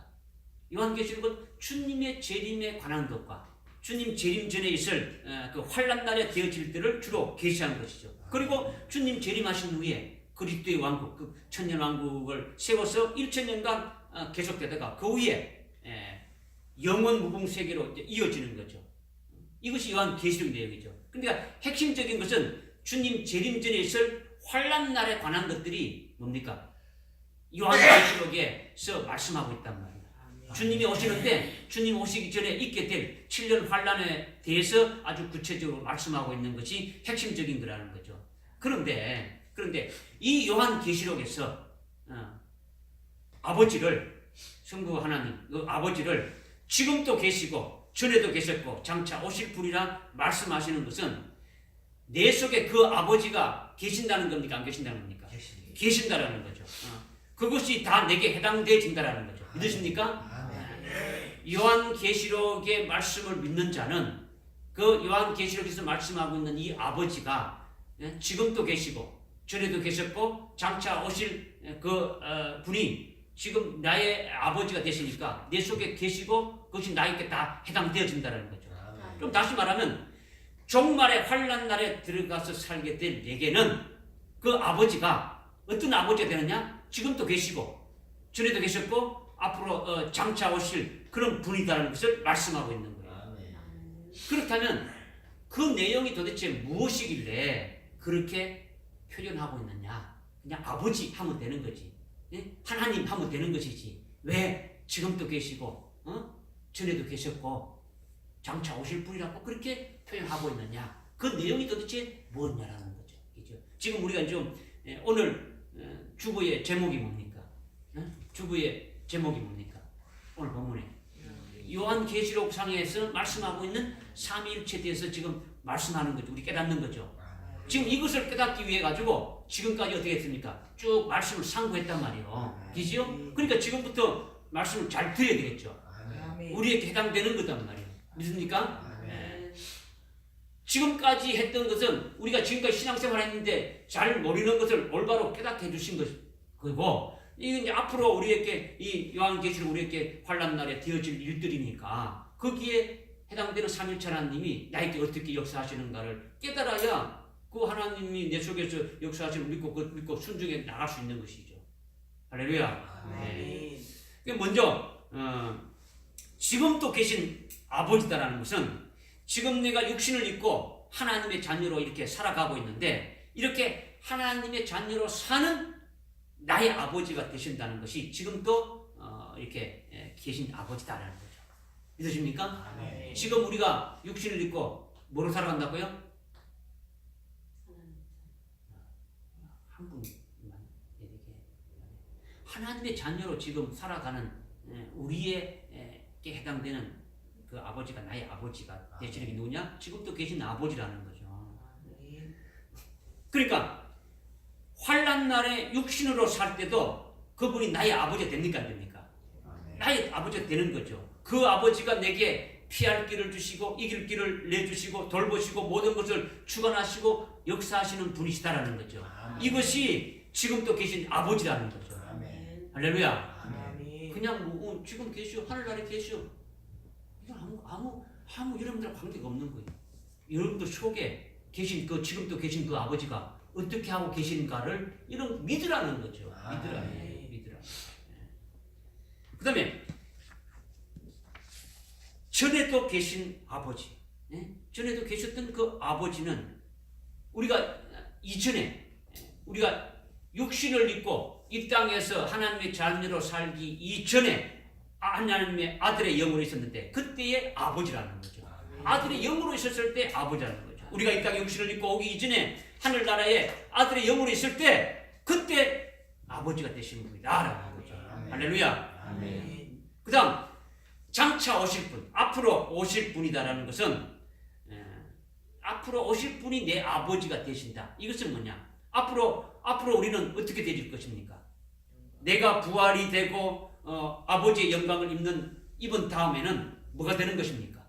요한계시록은 주님의 재림에 관한 것과 주님 재림 전에 있을 그 환난 날에 되어질 때를 주로 계시한 것이죠. 그리고 주님 재림하신 후에 그리스도의 왕국, 그 천년 왕국을 세워서 1000년간 계속되다가 그 후에 영원 무궁 세계로 이어지는 거죠. 이것이 요한계시록 내용이죠. 그러니까 핵심적인 것은 주님 재림 전에 있을 환난 날에 관한 것들이 뭡니까? 요한계시록에서 말씀하고 있단 말이에요. 주님이 오시는데 주님 오시기 전에 있게 될 7년 환난에 대해서 아주 구체적으로 말씀하고 있는 것이 핵심적인 거라는 거죠. 그런데 이 요한계시록에서 아버지를, 성부 하나님, 그 아버지를 지금도 계시고 전에도 계셨고 장차 오실 분이라 말씀하시는 것은 내 속에 그 아버지가 계신다는 겁니까? 안 계신다는 겁니까? 계신다라는 거죠. 그것이 다 내게 해당되어진다라는 거죠. 믿으십니까? 요한계시록의 말씀을 믿는 자는 그 요한계시록에서 말씀하고 있는 이 아버지가 지금도 계시고 전에도 계셨고 장차 오실 그 분이 지금 나의 아버지가 되시니까 내 속에 계시고 그것이 나에게 다 해당되어진다는 거죠. 좀 다시 말하면 종말의 환난 날에 들어가서 살게 될 내게는 그 아버지가 어떤 아버지가 되느냐? 지금도 계시고 전에도 계셨고 앞으로 장차 오실 그런 분이다라는 것을 말씀하고 있는 거예요. 그렇다면 그 내용이 도대체 무엇이길래 그렇게 표현하고 있느냐? 그냥 아버지 하면 되는 거지. 예? 하나님 하면 되는 것이지. 왜 지금도 계시고 전에도 계셨고 장차 오실 분이라고 그렇게 표현하고 있느냐? 그 내용이 도대체 뭐냐라는 거죠. 그죠? 지금 우리가 좀 오늘 주보의 제목이 뭡니까? 주보의 제목이 뭡니까? 오늘 본문에 요한계시록 상에서 말씀하고 있는 삼위일체에 대해서 지금 말씀하는 거죠. 우리 깨닫는 거죠. 지금 이것을 깨닫기 위해 가지고 지금까지 어떻게 했습니까? 쭉 말씀을 상고했단 말이에요. 그죠? 그러니까 지금부터 말씀을 잘 들어야 되겠죠. 우리에게 해당되는 거단 말이에요. 믿습니까? 지금까지 했던 것은 우리가 지금까지 신앙생활 했는데 잘 모르는 것을 올바로 깨닫게 해주신 것이고, 이게 이제 앞으로 우리에게 이 요한계시록 우리에게 환난 날에 되어질 일들이니까 거기에 해당되는 삼일체 하나님이 나에게 어떻게 역사하시는가를 깨달아야 그 하나님이 내 속에서 역사하시는 믿고 순종해 나갈 수 있는 것이죠. 할렐루야. 네. 먼저 지금도 계신 아버지다라는 것은 지금 내가 육신을 입고 하나님의 자녀로 이렇게 살아가고 있는데 이렇게 하나님의 자녀로 사는 나의 아버지가 되신다는 것이 지금도 이렇게 계신 아버지다라는 거죠. 믿으십니까? 네. 지금 우리가 육신을 입고 뭐로 살아간다고요? 한 분만 이렇게 하나님의 자녀로 지금 살아가는 우리에게 해당되는 그 아버지가 나의 아버지가 되시는 게 누구냐? 지금도 계신 아버지라는 거죠. 그러니까 환난 날에 육신으로 살 때도 그분이 나의 아버지가 됩니까? 안 됩니까? 나의 아버지가 되는 거죠. 그 아버지가 내게 피할 길을 주시고 이길 길을 내주시고 돌보시고 모든 것을 주관하시고 역사하시는 분이시다라는 거죠. 이것이 지금도 계신 아버지라는 거죠. 할렐루야. 그냥 뭐 지금 계시오 하늘나라에 계시오 이건 아무 여러분들과 관계가 없는 거예요. 여러분들 속에 계신 그 지금도 계신 그 아버지가 어떻게 하고 계신가를 이런 믿으라는 거죠. 믿으라. 그 다음에 전에도 계신 아버지, 전에도 계셨던 그 아버지는 우리가 이전에 우리가 육신을 입고 이 땅에서 하나님의 자녀로 살기 이전에 하나님의 아들의 영으로 있었는데 그때의 아버지라는 거죠. 아들의 영으로 있었을 때 아버지라는 거죠. 우리가 이 땅에 육신을 입고 오기 이전에 하늘나라에 아들의 영으로 있을 때 그때 아버지가 되시는 분이다라는 거죠. 할렐루야. 그 다음 장차 오실 분, 앞으로 오실 분이다라는 것은 앞으로 오실 분이 내 아버지가 되신다. 이것은 뭐냐? 앞으로 우리는 어떻게 되질 것입니까? 내가 부활이 되고 아버지의 영광을 입은 다음에는 뭐가 되는 것입니까?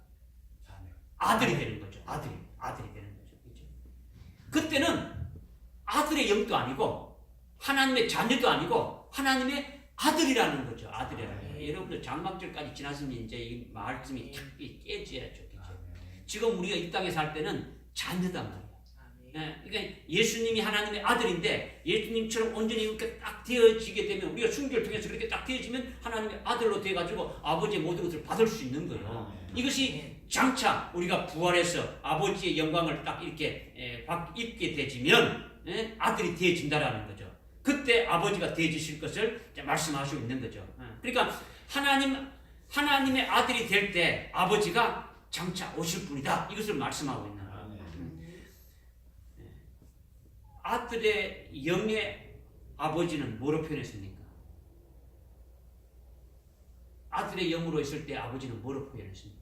아들이 되는 거죠. 아들이 되는 거죠. 그렇죠? 그때는 아들의 영도 아니고 하나님의 자녀도 아니고 하나님의 아들이라는 거죠. 아들이라는 거죠. 여러분들 장막절까지 지났으면 이제 이 말씀이 탁 깨져야죠. 그렇죠? 지금 우리가 이 땅에 살 때는 자녀단 말이에요. 그러니까 예수님이 하나님의 아들인데 예수님처럼 온전히 이렇게 딱 되어지게 되면 우리가 순교를 통해서 그렇게 딱 되어지면 하나님의 아들로 되어가지고 아버지의 모든 것을 받을 수 있는 거예요. 이것이 장차 우리가 부활해서 아버지의 영광을 딱 이렇게 입게 되지면 아들이 되어진다라는 거죠. 그때 아버지가 되어지실 것을 말씀하시고 있는 거죠. 그러니까 하나님의 아들이 될 때 아버지가 장차 오실 분이다. 이것을 말씀하고 있는 거예요. 아들의 영의 아버지는 뭐로 표현했습니까? 아들의 영으로 있을 때 아버지는 뭐로 표현했습니까?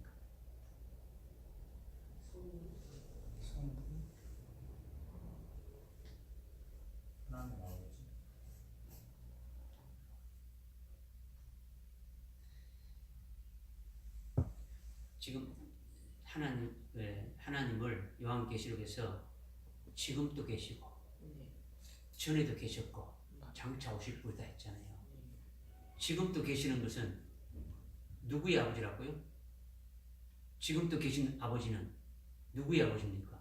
지금 하나님을 요한계시록에서 지금도 계시고 전에도 계셨고 장차 오실 분이다 했잖아요. 지금도 계시는 것은 누구의 아버지라고요? 지금도 계신 아버지는 누구의 아버지입니까?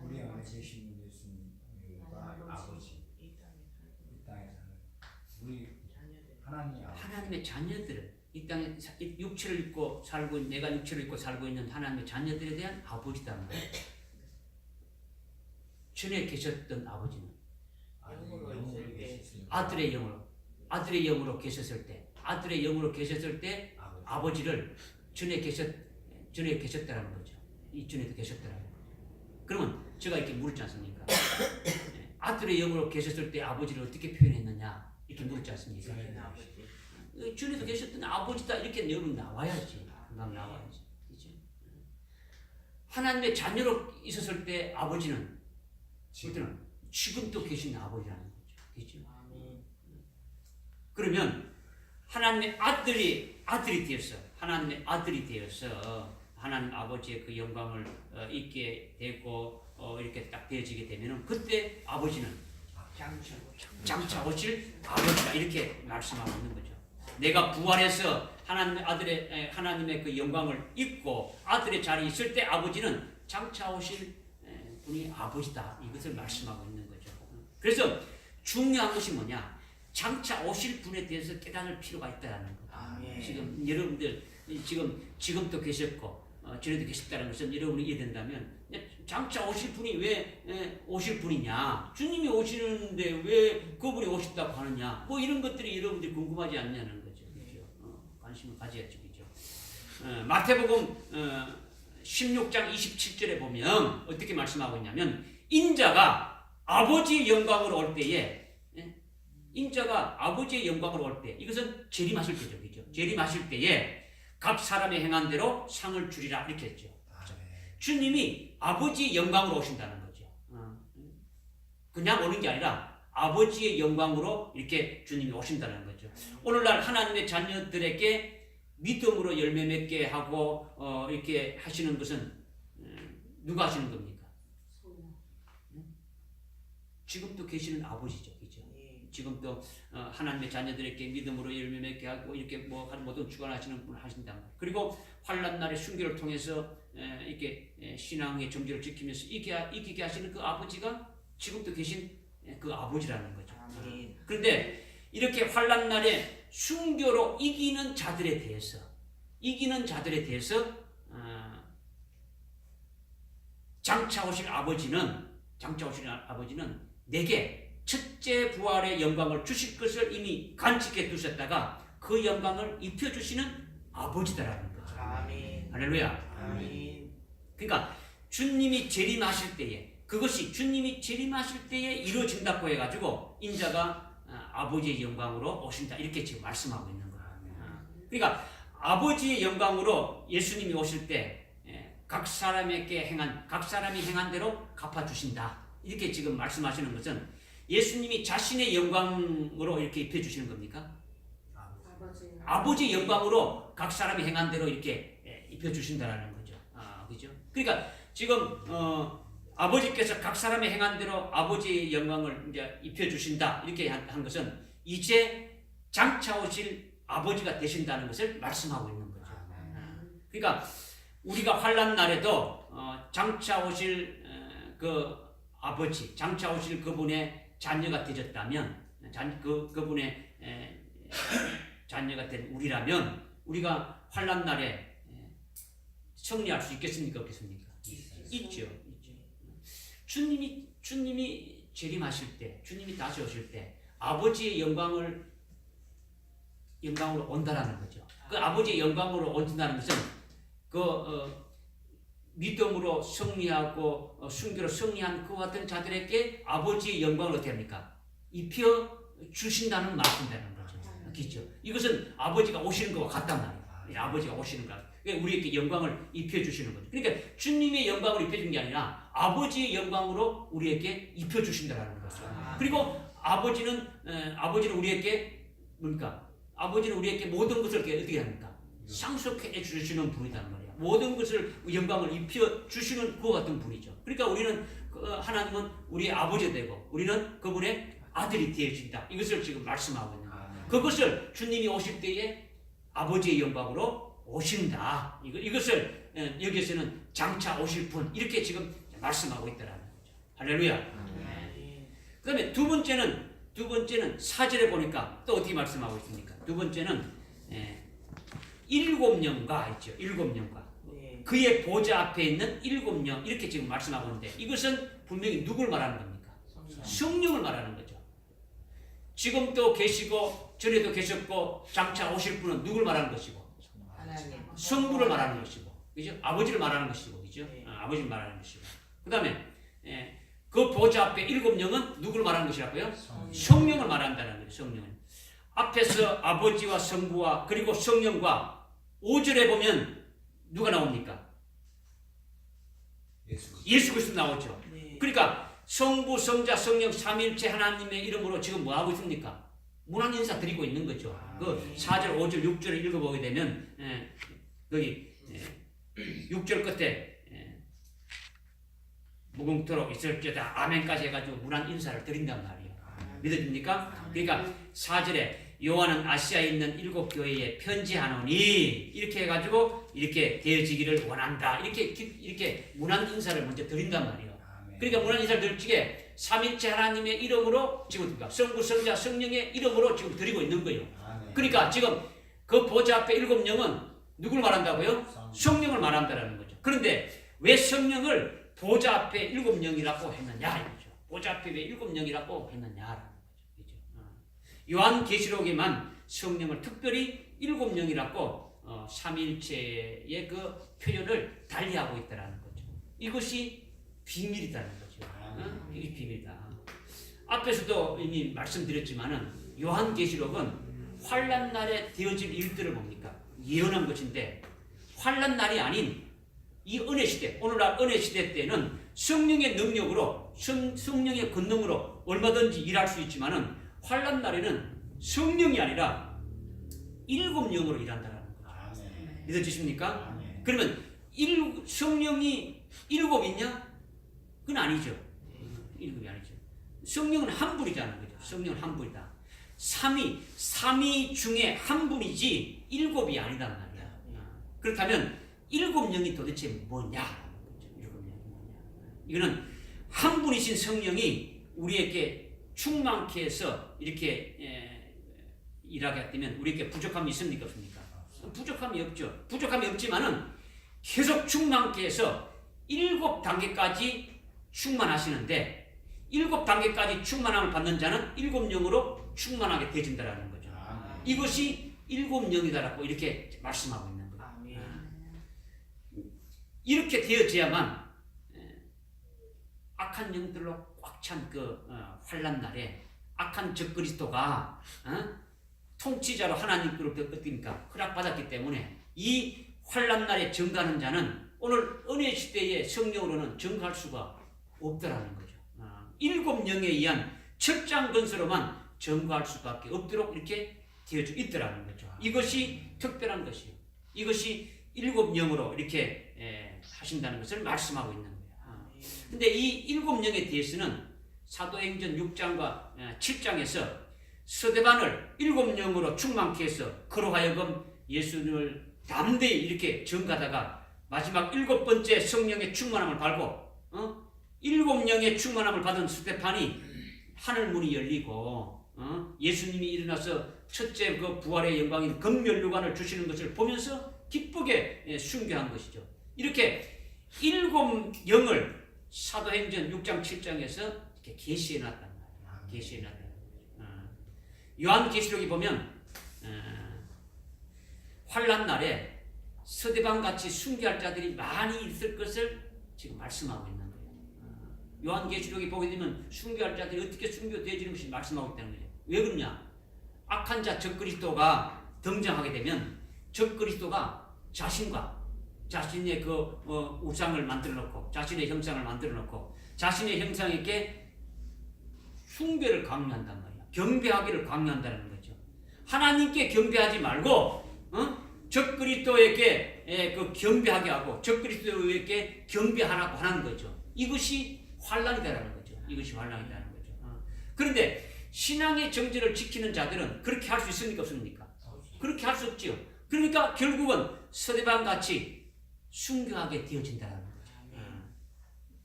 우리 안에 계신 예수님과 아버지, 이 땅에 사는 우리 하나님의 자녀들, 이 땅에 육체를 입고 살고 내가 육체를 입고 살고 있는 하나님의 자녀들에 대한 아버지다는 거예요. 전에 계셨던 아버지는 영으로 있을 때 아들의 영으로 계셨을 때 아버지를 전에 계셨다라는 거죠. 이전에도 계셨더라고요. 그러면 제가 이렇게 물었지 않습니까? 아들의 영으로 계셨을 때 아버지를 어떻게 표현했느냐 이렇게 물었지 않습니까? 전에도 계셨던 아버지다 이렇게 여러분 나와야지. 나와야지. 그렇죠? 하나님의 자녀로 있었을 때 아버지는 지금도 계신 아버지라는 거죠. 그렇죠? 그러면 하나님의 아들이 되었어. 하나님의 아들이 되어서 하나님 아버지의 그 영광을 있게 되고 이렇게 딱 되어지게 되면은 그때 아버지는 장차 오실 아버지가 이렇게 말씀하고 있는 거죠. 내가 부활해서 하나님의 그 영광을 입고 아들의 자리에 있을 때 아버지는 장차 오실 분이 아버지다. 이것을 말씀하고 있는 거죠. 그래서 중요한 것이 뭐냐? 장차 오실 분에 대해서 깨달을 필요가 있다는 거예요. 지금 여러분들 지금도 계셨고 전에도 계셨다는 것은 여러분이 이해된다면 장차 오실 분이 왜 오실 분이냐? 주님이 오시는데 왜 그분이 오신다고 하느냐? 뭐 이런 것들이 여러분들이 궁금하지 않냐는 거죠. 그렇죠? 관심을 가져야죠. 그렇죠? 마태복음 16장 27절에 보면 어떻게 말씀하고 있냐면 인자가 아버지의 영광으로 올 때에 이것은 재림하실 때죠. 그렇죠? 재림하실 때에 각 사람의 행한 대로 상을 주리라 이렇게 했죠. 주님이 아버지의 영광으로 오신다는 거죠. 그냥 오는 게 아니라 아버지의 영광으로 이렇게 주님이 오신다는 거죠. 오늘날 하나님의 자녀들에게 믿음으로 열매 맺게 하고 이렇게 하시는 것은 누가 하시는 겁니까? 지금도 계시는 아버지죠. 그렇죠? 지금도 하나님의 자녀들에게 믿음으로 열매 맺게 하고 이렇게 뭐 모든 주관하시는 분을 하신다는 거예요. 그리고 환난 날의 순교를 통해서 이렇게 신앙의 정죄를 지키면서 이기게 하시는 그 아버지가 지금도 계신 그 아버지라는 거죠. 그런데 이렇게 환난 날에 순교로 이기는 자들에 대해서 장차 오실 아버지는 내게 첫째 부활의 영광을 주실 것을 이미 간직해 두셨다가 그 영광을 입혀주시는 아버지다라는 거죠. 할렐루야. 그러니까 주님이 재림하실 때에 그것이 주님이 재림하실 때에 이루어진다고 해가지고 인자가 아버지의 영광으로 오신다 이렇게 지금 말씀하고 있는 거예요. 그러니까 아버지의 영광으로 예수님이 오실 때 각 사람이 행한 대로 갚아주신다 이렇게 지금 말씀하시는 것은 예수님이 자신의 영광으로 이렇게 입혀주시는 겁니까? 아버지의 영광으로 각 사람이 행한 대로 이렇게 입혀주신다라는 거죠. 그죠? 그러니까 지금 아버지께서 각 사람이 행한 대로 아버지의 영광을 이제 입혀주신다 이렇게 한 것은 이제 장차 오실 아버지가 되신다는 것을 말씀하고 있는 거죠. 그러니까 우리가 환난 날에도 장차 오실 그 아버지, 장차 오실 그분의 자녀가 되셨다면, 그분의 자녀가 된 우리라면 우리가 환난 날에 승리할 수 있겠습니까? 없겠습니까? 있죠. 주님이 재림하실 때, 주님이 다시 오실 때 아버지의 영광으로 온다라는 거죠. 그 아버지의 영광으로 온다는 것은 믿음으로 승리하고 순교로 승리한 그와 같은 자들에게 아버지의 영광을 어떻게 합니까? 입혀 주신다는 말씀이라는 거죠. 그렇죠? 이것은 아버지가 오시는 것과 같단 말이에요. 아버지가 오시는 것. 그러니까 우리에게 영광을 입혀 주시는 거죠. 그러니까 주님의 영광을 입혀 준 게 아니라 아버지의 영광으로 우리에게 입혀 주신다는 거죠. 그리고 아버지는 우리에게 뭡니까? 아버지는 우리에게 모든 것을 어떻게 합니까? 상속해 주시는 분이란 말이에요. 모든 것을 영광을 입혀 주시는 그와 같은 분이죠. 그러니까 우리는 하나님은 우리의 아버지가 되고 우리는 그분의 아들이 되어진다. 이것을 지금 말씀하고 있는 거예요. 그것을 주님이 오실 때에 아버지의 영광으로 오신다. 이것을 여기에서는 장차 오실 분 이렇게 지금 말씀하고 있다라는 거죠. 할렐루야. 그 다음에 두 번째는 4절에 보니까 또 어떻게 말씀하고 있습니까? 두 번째는 7 영과 있죠. 7 영과. 그의 보좌 앞에 있는 7영 이렇게 지금 말씀하고 있는데 이것은 분명히 누굴 말하는 겁니까? 성령을 말하는 거죠. 지금도 계시고 전에도 계셨고 장차 오실 분은 누굴 말하는 것이고 하나님. 성부를 말하는 것이고 그죠? 아버지를 말하는 것이고 그죠? 네. 아버지를 말하는 것이고 그 다음에 그 보좌 앞에 7영은 누굴 말하는 것이라고요? 성령을 말한다는 거예요. 성령은 앞에서 아버지와 성부와 그리고 성령과 5절에 보면 누가 나옵니까? 예수 그리스도 나오죠. 네. 그러니까 성부, 성자, 성령 삼위일체 하나님의 이름으로 지금 뭐 하고 있습니까? 문안 인사 드리고 있는 거죠. 그 4절, 5절, 6절을 읽어보게 되면 거기 6절 끝에 무궁토록 있을지어다 아멘까지 해가지고 문안 인사를 드린단 말이에요. 믿어집니까? 그러니까 4절에 요한은 아시아에 있는 7교회에 편지하노니 이렇게 해가지고 이렇게 되어지기를 원한다. 이렇게 문안 인사를 먼저 드린단 말이에요. 그러니까 문안 인사를 드릴 적에 삼일체 하나님의 이름으로 지금 성부, 성자, 성령의 이름으로 지금 드리고 있는 거예요. 그러니까 지금 그 보좌 앞에 7영은 누굴 말한다고요? 성령을 말한다라는 거죠. 그런데 왜 성령을 보좌 앞에 7영이라고 했느냐 이거죠. 보좌 앞에 왜 7영이라고 했느냐라는 거죠. 요한계시록에만 성령을 특별히 7영이라고 삼위일체의 그 표현을 달리하고 있다는 거죠. 이것이 비밀이라는 거죠. 이게 비밀이다. 앞에서도 이미 말씀드렸지만은 요한계시록은 환난 날에 되어질 일들을 뭡니까? 예언한 것인데 환난 날이 아닌 이 은혜 시대, 오늘날 은혜 시대 때는 성령의 능력으로 성령의 권능으로 얼마든지 일할 수 있지만은 환난 날에는 성령이 아니라 7영으로 일한다는 거죠. 믿어지십니까? 그러면 성령이 7이냐? 그건 아니죠. 7이 아니죠. 성령은 한 분이라는 거죠. 성령은 한 분이다. 삼위 중에 한 분이지 7이 아니단 말이야. 그렇다면 7영이 도대체 뭐냐? 7영이 뭐냐? 이거는 한 분이신 성령이 우리에게 충만케 해서 이렇게 일하게 되면 우리에게 부족함이 있습니까? 없습니까? 부족함이 없죠. 부족함이 없지만은 계속 충만케 해서 7단계까지 충만하시는데 7단계까지 충만함을 받는 자는 7영으로 충만하게 되어진다는 거죠. 이것이 7영이다라고 이렇게 말씀하고 있는 거예요. 이렇게 되어져야만 악한 영들로 꽉 찬 그 환난 날에 악한 적그리스도가 통치자로 하나님께로부터 어떻습니까? 허락받았기 때문에 이 환난 날에 증거하는 자는 오늘 은혜 시대의 성령으로는 증거할 수가 없더라는 거죠. 7영에 의한 철장 건설로만 증거할 수밖에 없도록 이렇게 되어져 있더라는 거죠. 이것이 특별한 것이에요. 이것이 7영으로 이렇게 하신다는 것을 말씀하고 있는 거예요. 근데 이 7영에 대해서는 사도행전 6장과 7장에서 스데반을 7영으로 충만케 해서 그로 하여금 예수를 담대히 이렇게 증거하다가 마지막 7번째 성령의 충만함을 받고 7영의 충만함을 받은 스데반이 하늘문이 열리고 예수님이 일어나서 첫째 그 부활의 영광인 금면류관을 주시는 것을 보면서 기쁘게 순교한 것이죠. 이렇게 7영을 사도행전 6장 7장에서 이렇게 계시해 놨단 말이에요. 계시해 놨단 말이에요. 요한계시록에 보면 환난 날에 스데반 같이 순교할 자들이 많이 있을 것을 지금 말씀하고 있는 거예요. 요한계시록에 보게 되면 순교할 자들이 어떻게 순교되어지는 것이 말씀하고 있다는 거죠. 왜 그러냐? 악한 자 적그리스도가 등장하게 되면 적그리스도가 자신의 그 우상을 만들어 놓고 자신의 형상을 만들어 놓고 자신의 형상에게 숭배를 강요한단 말이야. 경배하기를 강요한다는 거죠. 하나님께 경배하지 말고 적그리스도에게 그 경배하게 하고 적그리스도에게 경배하라고 하는 거죠. 이것이 환난이다라는 거죠. 이것이 환난이다라는 거죠. 그런데 신앙의 정죄를 지키는 자들은 그렇게 할 수 있습니까? 없습니까? 그렇게 할 수 없지요. 그러니까 결국은 스데반 같이 순교하게 되어진다는 거죠.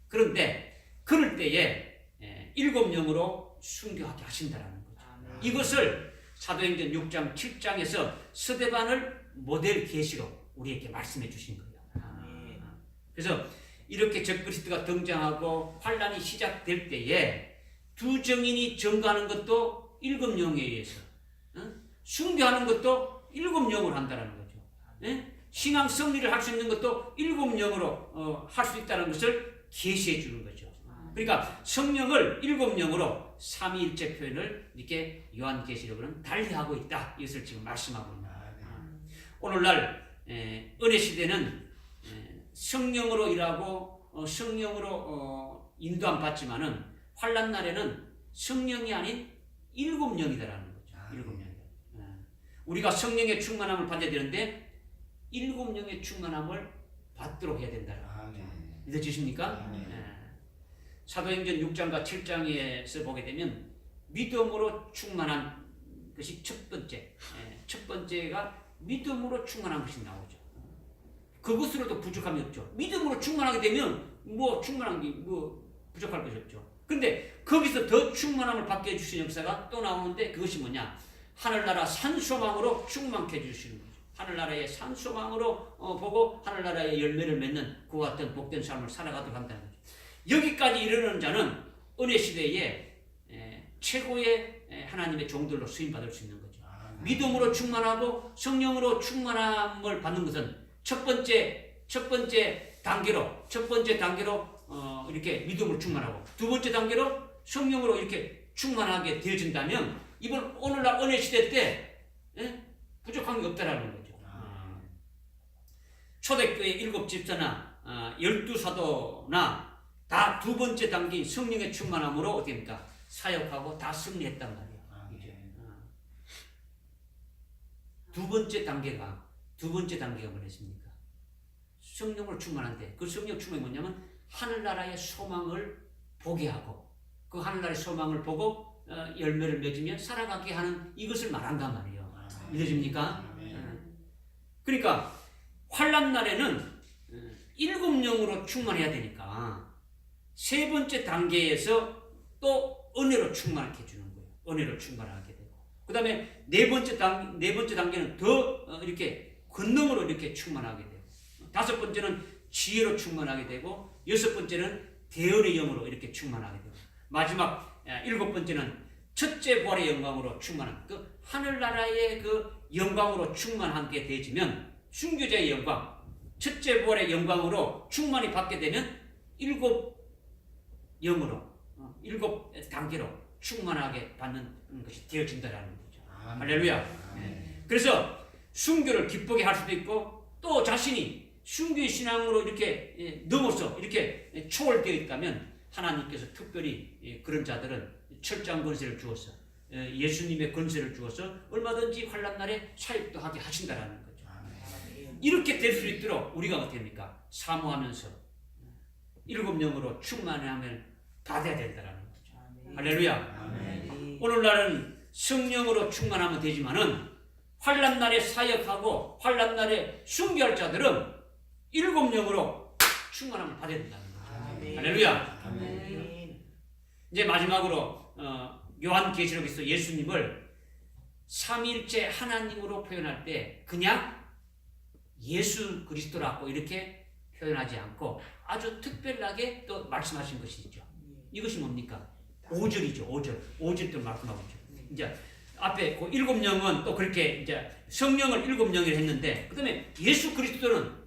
그런데 그럴 때에 7영으로 순교하게 하신다는 거죠. 이것을 사도행전 6장 7장에서 스데반을 모델 계시로 우리에게 말씀해 주신 거예요. 그래서 이렇게 적그리스도가 등장하고 환란이 시작될 때에 두 정인이 증거하는 것도 일곱 영에 의해서, 숭배하는 것도 일곱 영으로 한다는 거죠. 신앙 승리를 할 수 있는 것도 일곱 영으로 할 수 있다는 것을 계시해 주는 거죠. 그러니까 성령을 일곱 영으로 삼위일체 표현을 이렇게 요한계시록은 달리하고 있다. 이것을 지금 말씀하고 있는 거예요. 오늘날 은혜 시대는 성령으로 일하고 성령으로 인도함 받지만은 환란 날에는 성령이 아닌 일곱 영이다라는 거죠. 일곱 영이다. 우리가 성령의 충만함을 받아야 되는데 일곱 영의 충만함을 받도록 해야 된다. 믿어지십니까? 사도행전 6장과 7장에서 보게 되면 믿음으로 충만한 것이 첫 번째. 첫 번째가 믿음으로 충만한 것이 나오죠. 그것으로도 부족함이 없죠. 믿음으로 충만하게 되면 뭐 충만한 게 뭐 부족할 것이 없죠. 근데 거기서 더 충만함을 받게 해주신 역사가 또 나오는데 그것이 뭐냐? 하늘나라 산소망으로 충만케 해주시는 거죠. 하늘나라의 산소망으로 보고 하늘나라의 열매를 맺는 그와 같은 복된 삶을 살아가도록 한다는 거죠. 여기까지 이르는 자는 은혜 시대에 최고의 하나님의 종들로 쓰임받을 수 있는 거죠. 믿음으로 충만하고 성령으로 충만함을 받는 것은 첫 번째 단계로 이렇게 믿음으로 충만하고 두 번째 단계로 성령으로 이렇게 충만하게 되어진다면 이번 오늘날 은혜 시대 때 부족한 게 없다라는 거죠. 초대교회 7집사나 12사도나 다 두 번째 단계인 성령의 충만함으로 어떻게 됩니까? 사역하고 다 승리했단 말이에요. 두 번째 단계가 뭐랬습니까? 성령으로 충만한데 그 성령 충만이 뭐냐면 하늘나라의 소망을 보게 하고 그 하늘나라의 소망을 보고 열매를 맺으며 살아가게 하는 이것을 말한단 말이에요. 믿어집니까? 그러니까 환난 날에는 일곱 영으로 충만해야 되니까 세 번째 단계에서 또 은혜로 충만하게 해주는 거예요. 은혜로 충만하게 되고 그 다음에 네 번째 단계는 더 이렇게 권능으로 이렇게 충만하게 되고 다섯 번째는 지혜로 충만하게 되고 여섯 번째는 대언의 영으로 이렇게 충만하게 되고 마지막 일곱 번째는 첫째 부활의 영광으로 충만한 그 하늘나라의 그 영광으로 충만하게 되지면 순교자의 영광 첫째 부활의 영광으로 충만히 받게 되면 일곱 단계로 충만하게 받는 것이 되어진다라는 거죠. 할렐루야. 그래서 순교를 기쁘게 할 수도 있고 또 자신이 순교의 신앙으로 이렇게 넘어서 이렇게 초월되어 있다면 하나님께서 특별히 그런 자들은 철저한 권세를 주어서 예수님의 권세를 주어서 얼마든지 환난 날에 사역도 하게 하신다라는 거죠. 이렇게 될 수 있도록 우리가 어떻게 합니까? 사모하면서 일곱 영으로 충만함을 받아야 된다라는 거죠. 할렐루야. 오늘날은 성령으로 충만하면 되지만은 환난 날에 사역하고 환난 날에 순교할 자들은 일곱 영으로 충만함을 받아야 된다는 거죠. 할렐루야. 이제 마지막으로 요한계시록에서 예수님을 삼위일체 하나님으로 표현할 때 그냥 예수 그리스도라고 이렇게 표현하지 않고 아주 특별하게 또 말씀하신 것이 있죠. 이것이 뭡니까? 5절이죠. 5절 또 말씀하고 있죠. 이제 앞에 그 일곱 영은 또 그렇게 이제 성령을 일곱 영이라 했는데 그다음에 예수 그리스도는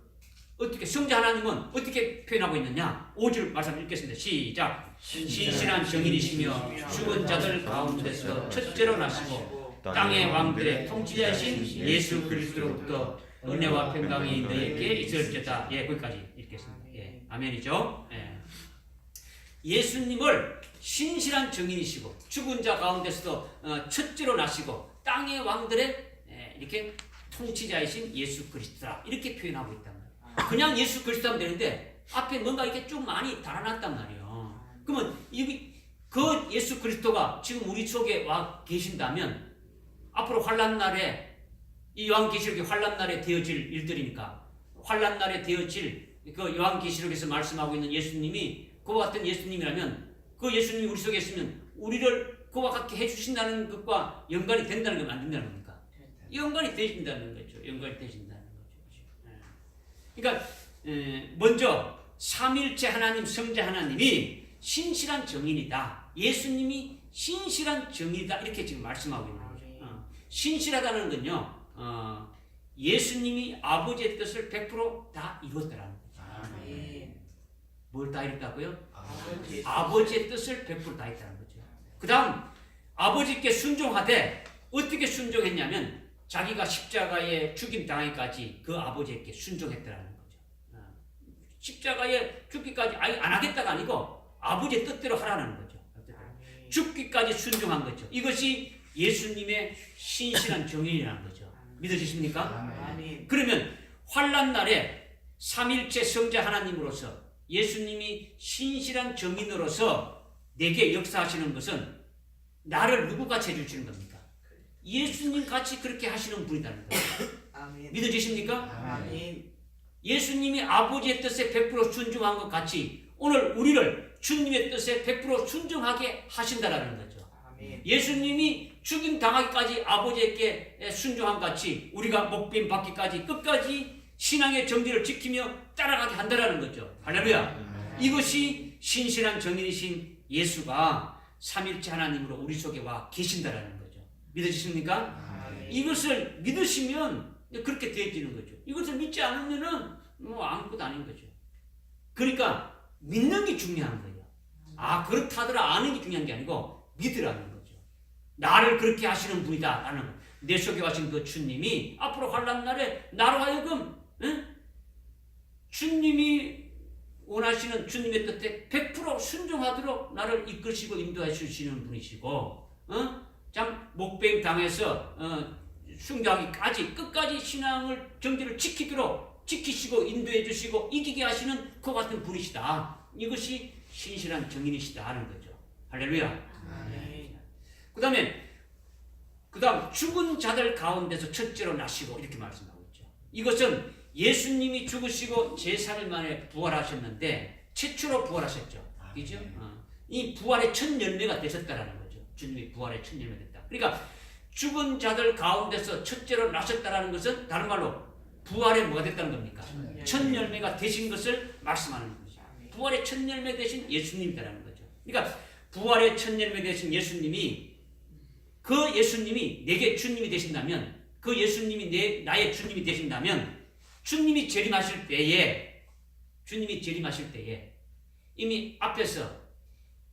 어떻게 성자 하나님은 어떻게 표현하고 있느냐? 5절 말씀 읽겠습니다. 시작. 신실한 정인이시며 죽은 자들 가운데서 첫째로 나시고 땅의 왕들의 통치자이신 예수 그리스도로부터 은혜와 평강이 너에게 있을지어다. 거기까지 읽겠습니다. 아멘이죠. 예수님을 신실한 정인이시고 죽은 자 가운데서도 첫째로 나시고 땅의 왕들의 이렇게 통치자이신 예수 그리스도라 이렇게 표현하고 있단 말이에요. 그냥 예수 그리스도 하면 되는데 앞에 뭔가 이렇게 좀 많이 달아났단 말이에요. 그러면 그 예수 그리스도가 지금 우리 속에 와 계신다면 앞으로 환난 날에 이 요한계시록이 환난 날에 되어질 일들이니까 환난 날에 되어질 그 요한계시록에서 말씀하고 있는 예수님이 그와 같은 예수님이라면 그 예수님이 우리 속에 있으면 우리를 그와 같게 해주신다는 것과 연관이 된다는 건 안 된다는 겁니까? 연관이 되신다는 거죠. 연관이 되신다는 거죠. 그러니까 먼저 삼일체 하나님, 성자 하나님이 신실한 정인이다. 예수님이 신실한 정인이다. 이렇게 지금 말씀하고 있는 거죠. 신실하다는 건요, 예수님이 아버지의 뜻을 100%다 이뤘다라는 거죠. 뭘 다 이뤘다고요? 아버지의 뜻을 100% 다 했다는 거죠. 그 다음 아버지께 순종하되 어떻게 순종했냐면 자기가 십자가에 죽임 당하기까지 그 아버지에게 순종했다라는 거죠. 십자가에 죽기까지 안 하겠다가 아니고 아버지의 뜻대로 하라는 거죠. 죽기까지 순종한 거죠. 이것이 예수님의 신실한 정인이라는 거죠. 믿어지십니까? 그러면 환난 날에 삼일체 성자 하나님으로서 예수님이 신실한 정인으로서 내게 역사하시는 것은 나를 누구같이 해주시는 겁니까? 예수님 같이 그렇게 하시는 분이라는 거예요. 믿어지십니까? 예수님이 아버지의 뜻에 100% 순종한 것 같이 오늘 우리를 주님의 뜻에 100% 순종하게 하신다라는 거죠. 예수님이 죽임 당하기까지 아버지에게 순종한 같이 우리가 목뱀 받기까지 끝까지 신앙의 정리를 지키며 따라가게 한다라는 거죠. 할렐루야. 이것이 신실한 정인이신 예수가 삼일체 하나님으로 우리 속에 와 계신다라는 거죠. 믿어지십니까? 이것을 믿으시면 그렇게 되어지는 거죠. 이것을 믿지 않으면은 뭐 아무것도 아닌 거죠. 그러니까 믿는 게 중요한 거예요. 그렇다더라 아는 게 중요한 게 아니고 믿으라는 거죠. 나를 그렇게 하시는 분이다라는 거. 내 속에 와신 그 주님이 앞으로 환난 날에 나로 하여금 주님이 원하시는 주님의 뜻에 100% 순종하도록 나를 이끄시고 인도해 주시는 분이시고 참 목뱀 당해서 순교하기까지 끝까지 신앙을 정지를 지키시고 인도해 주시고 이기게 하시는 그 같은 분이시다. 이것이 신실한 정인이시다 하는 거죠. 할렐루야. 그 다음 죽은 자들 가운데서 첫째로 나시고 이렇게 말씀하고 있죠. 이것은 예수님이 죽으시고 제3일 만에 부활하셨는데 최초로 부활하셨죠. 그죠? 이 부활의 첫 열매가 되셨다라는 거죠. 주님이 부활의 첫 열매 됐다. 그러니까 죽은 자들 가운데서 첫째로 나셨다라는 것은 다른 말로 부활의 뭐가 됐다는 겁니까? 첫 열매가 되신 것을 말씀하는 거죠. 부활의 첫 열매 되신 예수님이라는 거죠. 그러니까 부활의 첫 열매 되신 예수님이 그 예수님이 내게 주님이 되신다면 그 예수님이 나의 주님이 되신다면 주님이 재림하실 때에 이미 앞에서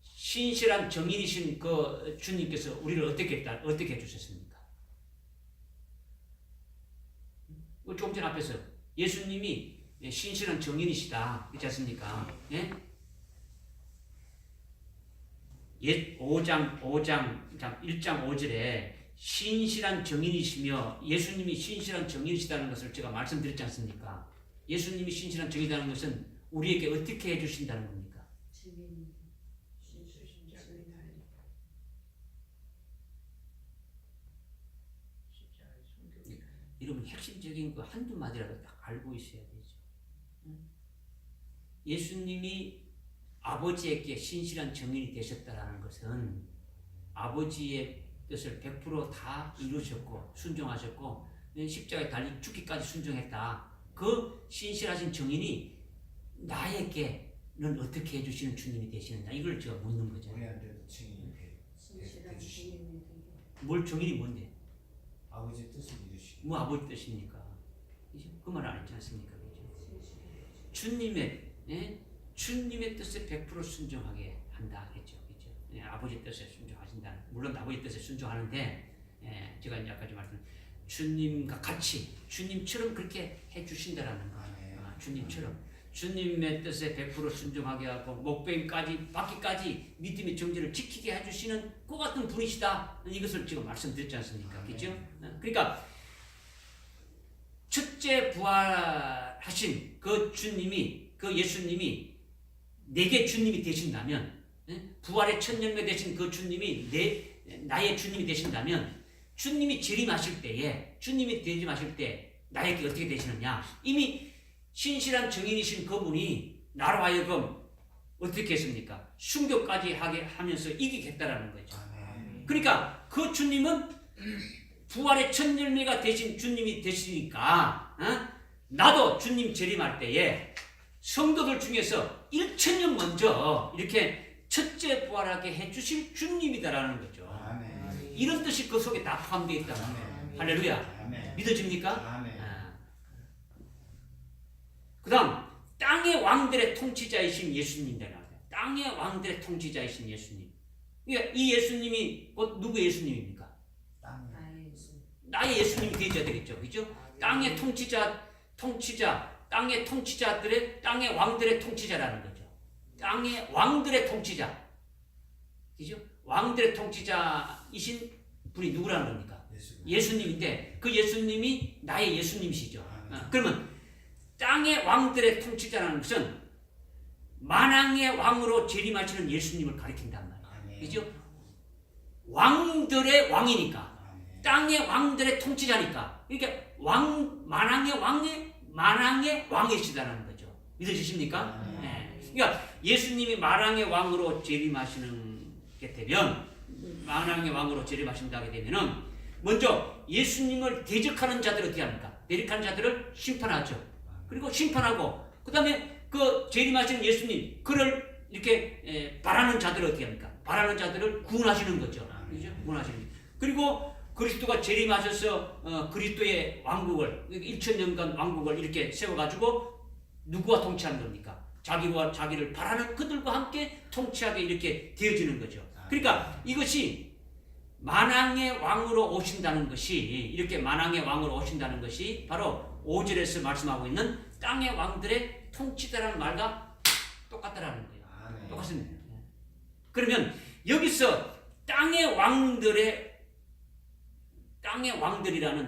신실한 정인이신 그 주님께서 우리를 어떻게 해주셨습니까? 조금 전 앞에서 예수님이 신실한 정인이시다 그렇지 않습니까? 예? 1장 5절에 신실한 정인이시며 예수님이 신실한 정인이시다는 것을 제가 말씀드렸지 않습니까? 예수님이 신실한 정인이라는 것은 우리에게 어떻게 해주신다는 겁니까? 여러분 핵심적인 그 한두 마디라도 딱 알고 있어야 되죠. 예수님이 아버지에게 신실한 정인이 되셨다라는 것은 아버지의 뜻을 100% 다 이루셨고 순종하셨고 십자가에 달리 죽기까지 순종했다. 그 신실하신 정인이 나에게는 어떻게 해주시는 주님이 되시느냐 이걸 제가 묻는 거죠. 우리한테도 증인이 되주시고 뭘 정인이 뭔데? 아버지 뜻을 이루시고 뭐 아버지 뜻입니까? 그 말 안 했지 않습니까? 주님의 뜻에 100% 순종하게 한다 했죠. 그렇죠? 아버지 뜻에 순종하신다. 물론 아버지 뜻에 순종하는데 제가 이제 아까 말씀 주님과 같이 주님처럼 그렇게 해 주신다라는 거예요. 주님처럼 주님의 뜻에 100% 순종하게 하고 목뱀까지 받기까지 믿음의 정지를 지키게 해주시는 그 같은 분이시다. 이것을 지금 말씀드렸지 않습니까? 그렇죠? 그러니까 첫째 부활하신 그 주님이 그 예수님이 내게 주님이 되신다면 부활의 첫 열매 되신 그 주님이 나의 주님이 되신다면 주님이 재림하실 때에 나에게 어떻게 되시느냐 이미 신실한 정인이신 그분이 나로 하여금 어떻게 했습니까? 순교까지 하게 하면서 이기겠다라는 거죠. 그러니까 그 주님은 부활의 첫 열매가 되신 주님이 되시니까 나도 주님 재림할 때에 성도들 중에서 1000년 먼저 이렇게 첫째 부활하게 해주실 주님이다라는 거죠. 아멘. 이런 뜻이 그 속에 다 포함되어 있다. 아멘. 할렐루야. 아멘. 믿어집니까? 아멘. 그 다음 땅의 왕들의 통치자이신 예수님이다. 땅의 왕들의 통치자이신 예수님. 그러니까 이 예수님이 곧 누구 예수님입니까? 땅. 나의 예수님이 되어야 되겠죠. 그죠? 땅의 통치자, 땅의 통치자들의, 땅의 왕들의 통치자라는 거죠. 땅의 왕들의 통치자. 그죠? 왕들의 통치자이신 분이 누구라는 겁니까? 예수님인데 그 예수님이 나의 예수님이시죠. 그러면 땅의 왕들의 통치자라는 것은 만왕의 왕으로 재림하시는 예수님을 가리킨단 말이에요. 그죠? 왕들의 왕이니까. 땅의 왕들의 통치자니까. 그러니까 만왕의 왕이시다는 거죠. 믿어지십니까? 네. 그러니까 예수님이 만왕의 왕으로 재림하시는 게 되면, 만왕의 왕으로 재림하신다게 되면은 먼저 예수님을 대적하는 자들을 어떻게 합니까? 대적하는 자들을 심판하죠. 그리고 심판하고 그 다음에 그 재림하시는 예수님 그를 이렇게 바라는 자들을 어떻게 합니까? 바라는 자들을 구원하시는 거죠. 그죠? 구원하시는 거죠. 그리고 그리스도가 재림하셔서 그리스도의 왕국을 1000년간 왕국을 이렇게 세워가지고 누구와 통치하는 겁니까? 자기를 바라는 그들과 함께 통치하게 이렇게 되어지는 거죠. 그러니까 이것이 만왕의 왕으로 오신다는 것이, 이렇게 만왕의 왕으로 오신다는 것이 바로 5절에서 말씀하고 있는 땅의 왕들의 통치자라는 말과 똑같다라는 거예요. 똑같습니다. 그러면 여기서 땅의 왕들이라는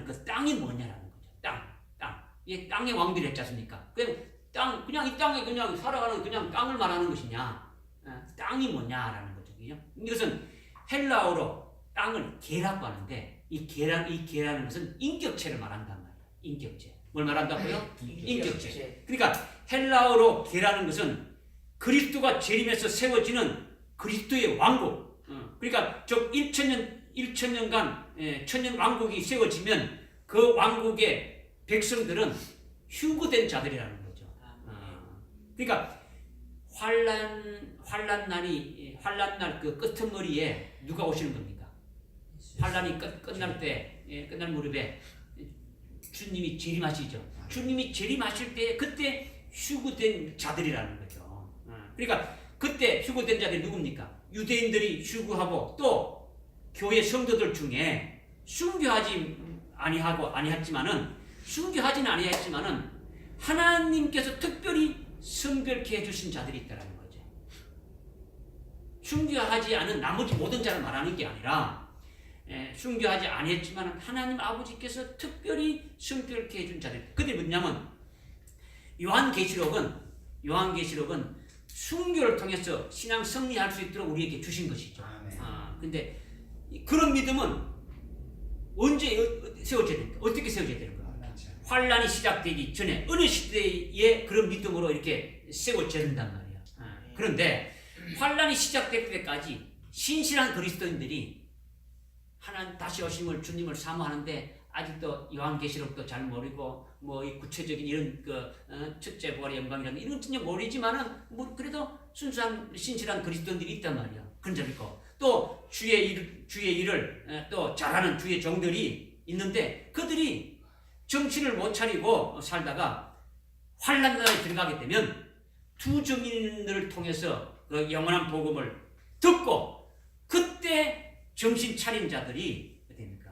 그 땅이 뭐냐라는 거죠. 땅. 이게 땅의 왕들이 했지 않습니까? 그냥 이 땅에 그냥 살아가는 그냥 땅을 말하는 것이냐? 땅이 뭐냐라는 거죠. 이것은 헬라어로 땅을 개라고 하는데 이 개라는 것은 인격체를 말한단 말이에요. 인격체. 뭘 말한다고요? 인격체. 그러니까 헬라어로 개라는 것은 그리스도가 재림해서 세워지는 그리스도의 왕국. 그러니까 즉 1000년간 천년 왕국이 세워지면 그 왕국의 백성들은 휴거된 자들이라는 거죠. 그러니까 환란 날 그 끄트머리에 누가 오시는 겁니까? 환란이 끝날 때, 끝날 무렵에 주님이 재림하시죠. 주님이 재림하실 때 그때 휴거된 자들이라는 거죠. 그러니까 그때 휴거된 자들이 누굽니까? 유대인들이 휴거하고 또 교회 성도들 중에 순교하지는 아니했지만은 하나님께서 특별히 성별케 해주신 자들이 있다는 거죠. 순교하지 않은 나머지 모든 자를 말하는 게 아니라 순교하지 아니했지만 하나님 아버지께서 특별히 성별케 해준 자들. 그들이 뭐냐면 요한계시록은 순교를 통해서 신앙 승리할 수 있도록 우리에게 주신 것이죠. 근데 그런 믿음은 언제 세워져야 됩니까? 어떻게 세워져야 되는 거예요? 환란이 시작되기 전에 어느 시대에 그런 믿음으로 이렇게 세워져야 된단 말이야. 그런데 환란이 시작될 때까지 신실한 그리스도인들이 하나님 다시 오심을 주님을 사모하는데 아직도 요한계시록도 잘 모르고 뭐 이 구체적인 이런 첫째 부활의 영광이라는 이런 전혀 모르지만은 뭐 그래도 순수한 신실한 그리스도인들이 있단 말이야. 그런 점 있고 또 주의 일을 또 잘하는 주의 종들이 있는데 그들이 정신을 못 차리고 살다가 환난에 들어가게 되면 두 증인을 통해서 그 영원한 복음을 듣고 그때 정신 차린 자들이 됩니까?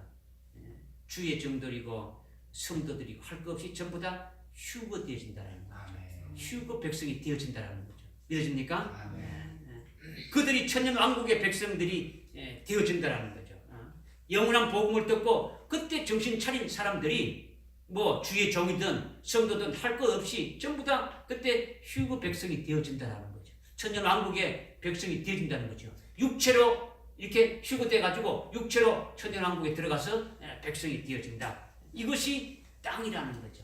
주의 정들이고 성도들이고 할 것 없이 전부 다 휴거되어진다는 거죠. 휴거 백성이 되어진다는 거죠. 믿어집니까? 그들이 천년 왕국의 백성들이 되어진다는 거죠. 영원한 복음을 듣고 그때 정신 차린 사람들이 뭐 주의 종이든 성도든 할 것 없이 전부 다 그때 휴거 백성이 되어진다는 거죠. 천년 왕국의 백성이 되어진다는 거죠. 육체로 이렇게 휴거돼 가지고 육체로 천년 왕국에 들어가서 백성이 되어진다. 이것이 땅이라는 거죠.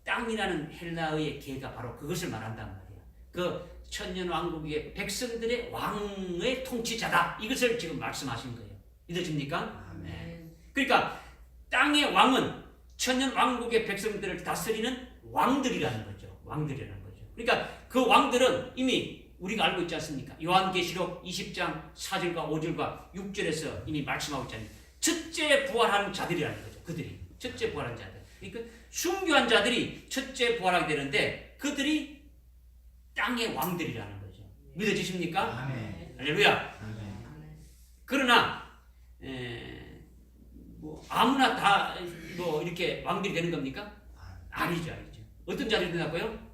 땅이라는 헬라어의 개가 바로 그것을 말한단 말이에요. 그 천년 왕국의 백성들의 왕의 통치자다. 이것을 지금 말씀하신 거예요. 믿어집니까? 그러니까 땅의 왕은 천년 왕국의 백성들을 다스리는 왕들이라는 거죠. 왕들이라는 거죠. 그러니까 그 왕들은 이미 우리가 알고 있지 않습니까? 요한계시록 20장 4절과 5절과 6절에서 이미 말씀하고 있잖아요. 첫째 부활한 자들이라는 거죠. 그들이 첫째 부활한 자들. 그러니까 순교한 자들이 첫째 부활하게 되는데 그들이 땅의 왕들이라는 거죠. 믿어지십니까? 아멘. 할렐루야. 아멘. 그러나 뭐 아무나 다 뭐 이렇게 왕들이 되는 겁니까? 아니죠. 어떤 자들이 되나고요?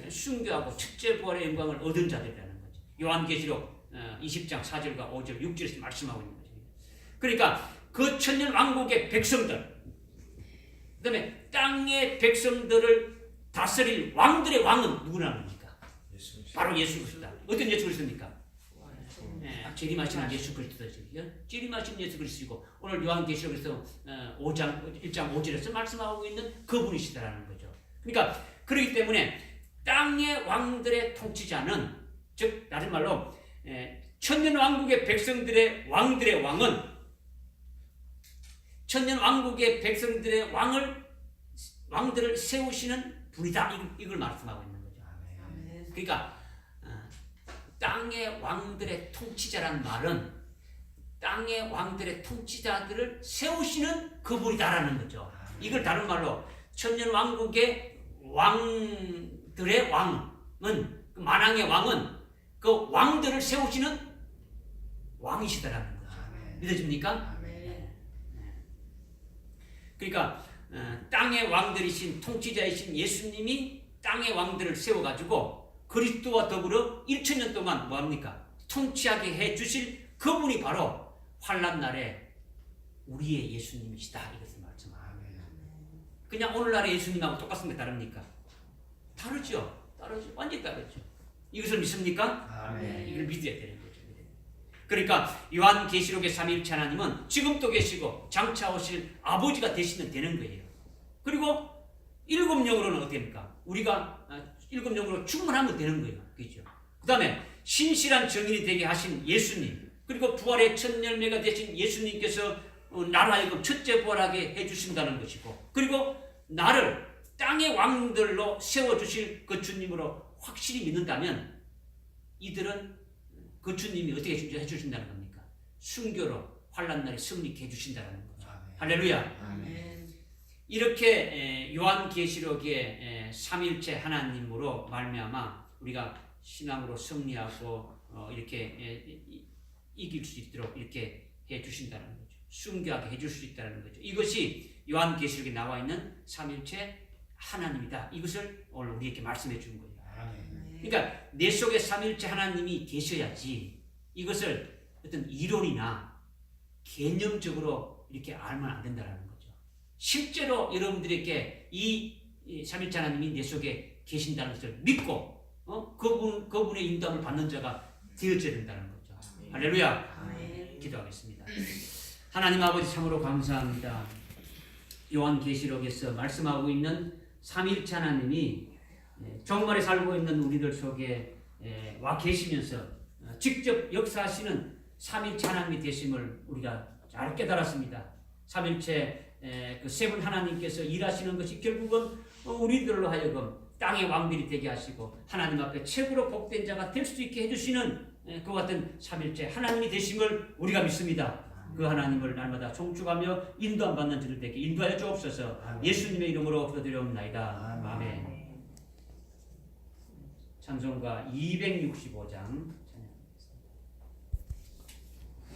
순교하고 첫째 부활의 영광을 얻은 자들이라는 거죠. 요한계시록 20장 4절과 5절 6절에서 말씀하고 있는 거죠. 그러니까 그 천년 왕국의 백성들, 그 다음에 땅의 백성들을 다스릴 왕들의 왕은 누구라는 겁니까? 바로 예수 그리스도다. 어떤 예수 그리스도입니까? 재림하시는 예수 그리스도죠. 재림하시는 예수 그리스도이고 오늘 요한계시록에서 1장 5절에서 말씀하고 있는 그분이시다라는 거죠. 그러니까 그렇기 때문에 땅의 왕들의 통치자는, 즉 다른 말로 천년 왕국의 백성들의 왕들의 왕은 천년 왕국의 백성들의 왕들을 세우시는 분이다. 이걸 말씀하고 있는 거죠. 그러니까 땅의 왕들의 통치자란 말은 땅의 왕들의 통치자들을 세우시는 그분이다라는 거죠. 이걸 다른 말로 천년 왕국의 왕들의 왕은, 그 만왕의 왕은 그 왕들을 세우시는 왕이시다라는 거죠. 믿어집니까? 그러니까 땅의 왕들이신 통치자이신 예수님이 땅의 왕들을 세워가지고 그리스도와 더불어 1000년 동안 뭐합니까? 통치하게 해주실 그분이 바로 환난 날에 우리의 예수님이시다. 이것을 말씀합니다. 그냥 오늘날의 예수님하고 똑같습니까? 다릅니까? 다르죠. 완전히 다르죠. 이것을 믿습니까? 아멘. 이걸 믿어야 되는 거죠. 그러니까 요한계시록의 삼위일체 하나님은 지금도 계시고 장차 오실 아버지가 되시면 되는 거예요. 그리고 일곱 영으로는 어떻게 됩니까? 우리가 일곱 영으로 충분하면 되는 거예요. 그렇죠? 그 다음에 신실한 증인이 되게 하신 예수님, 그리고 부활의 첫 열매가 되신 예수님께서 나로 하여금 첫째 부활하게 해주신다는 것이고, 그리고 나를 땅의 왕들로 세워주실 그 주님으로 확실히 믿는다면 이들은 그 주님이 어떻게 해주신다는 겁니까? 순교로 환난날에 승리케 해주신다는 거죠. 할렐루야. 아멘. 이렇게 요한계시록의 삼위일체 하나님으로 말미암아 우리가 신앙으로 승리하고 이렇게 이길 수 있도록 이렇게 해주신다는 거죠. 순교하게 해줄 수 있다는 거죠. 이것이 요한계시록에 나와 있는 삼위일체 하나님이다. 이것을 오늘 우리에게 말씀해 주는 거예요. 그러니까 내 속에 삼위일체 하나님이 계셔야지 이것을 어떤 이론이나 개념적으로 이렇게 알면 안 된다는 거죠. 실제로 여러분들에게 이 삼위일체 하나님이 내 속에 계신다는 것을 믿고 그분의 인도함을 받는 자가 되어져야 된다는 거죠. 할렐루야. 기도하겠습니다. 하나님 아버지 참으로 감사합니다. 요한계시록에서 말씀하고 있는 삼위일체 하나님이 정말에 살고 있는 우리들 속에 와 계시면서 직접 역사하시는 삼위일체 하나님이 되심을 우리가 잘 깨달았습니다. 삼위일체 그 세 분 하나님께서 일하시는 것이 결국은 우리들로 하여금 땅의 왕들이 되게 하시고 하나님 앞에 최고로 복된 자가 될 수 있게 해주시는 그 같은 삼위일체 하나님이 되심을 우리가 믿습니다. 그 하나님을 날마다 송축하며 인도함 받는 저들 되게 인도하여 주옵소서. 예수님의 이름으로 기도드리옵나이다. 아멘. 찬송가 265장